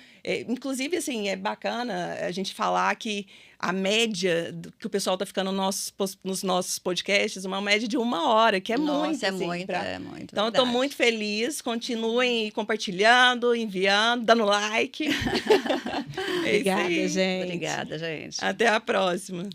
inclusive, assim, é bacana a gente falar que a média que o pessoal está ficando nos nossos podcasts, uma média de 1 hora, que é muito. É muito. Então, eu estou muito feliz. Continuem compartilhando, enviando, dando like. Obrigada, gente. Obrigada, gente. Até a próxima.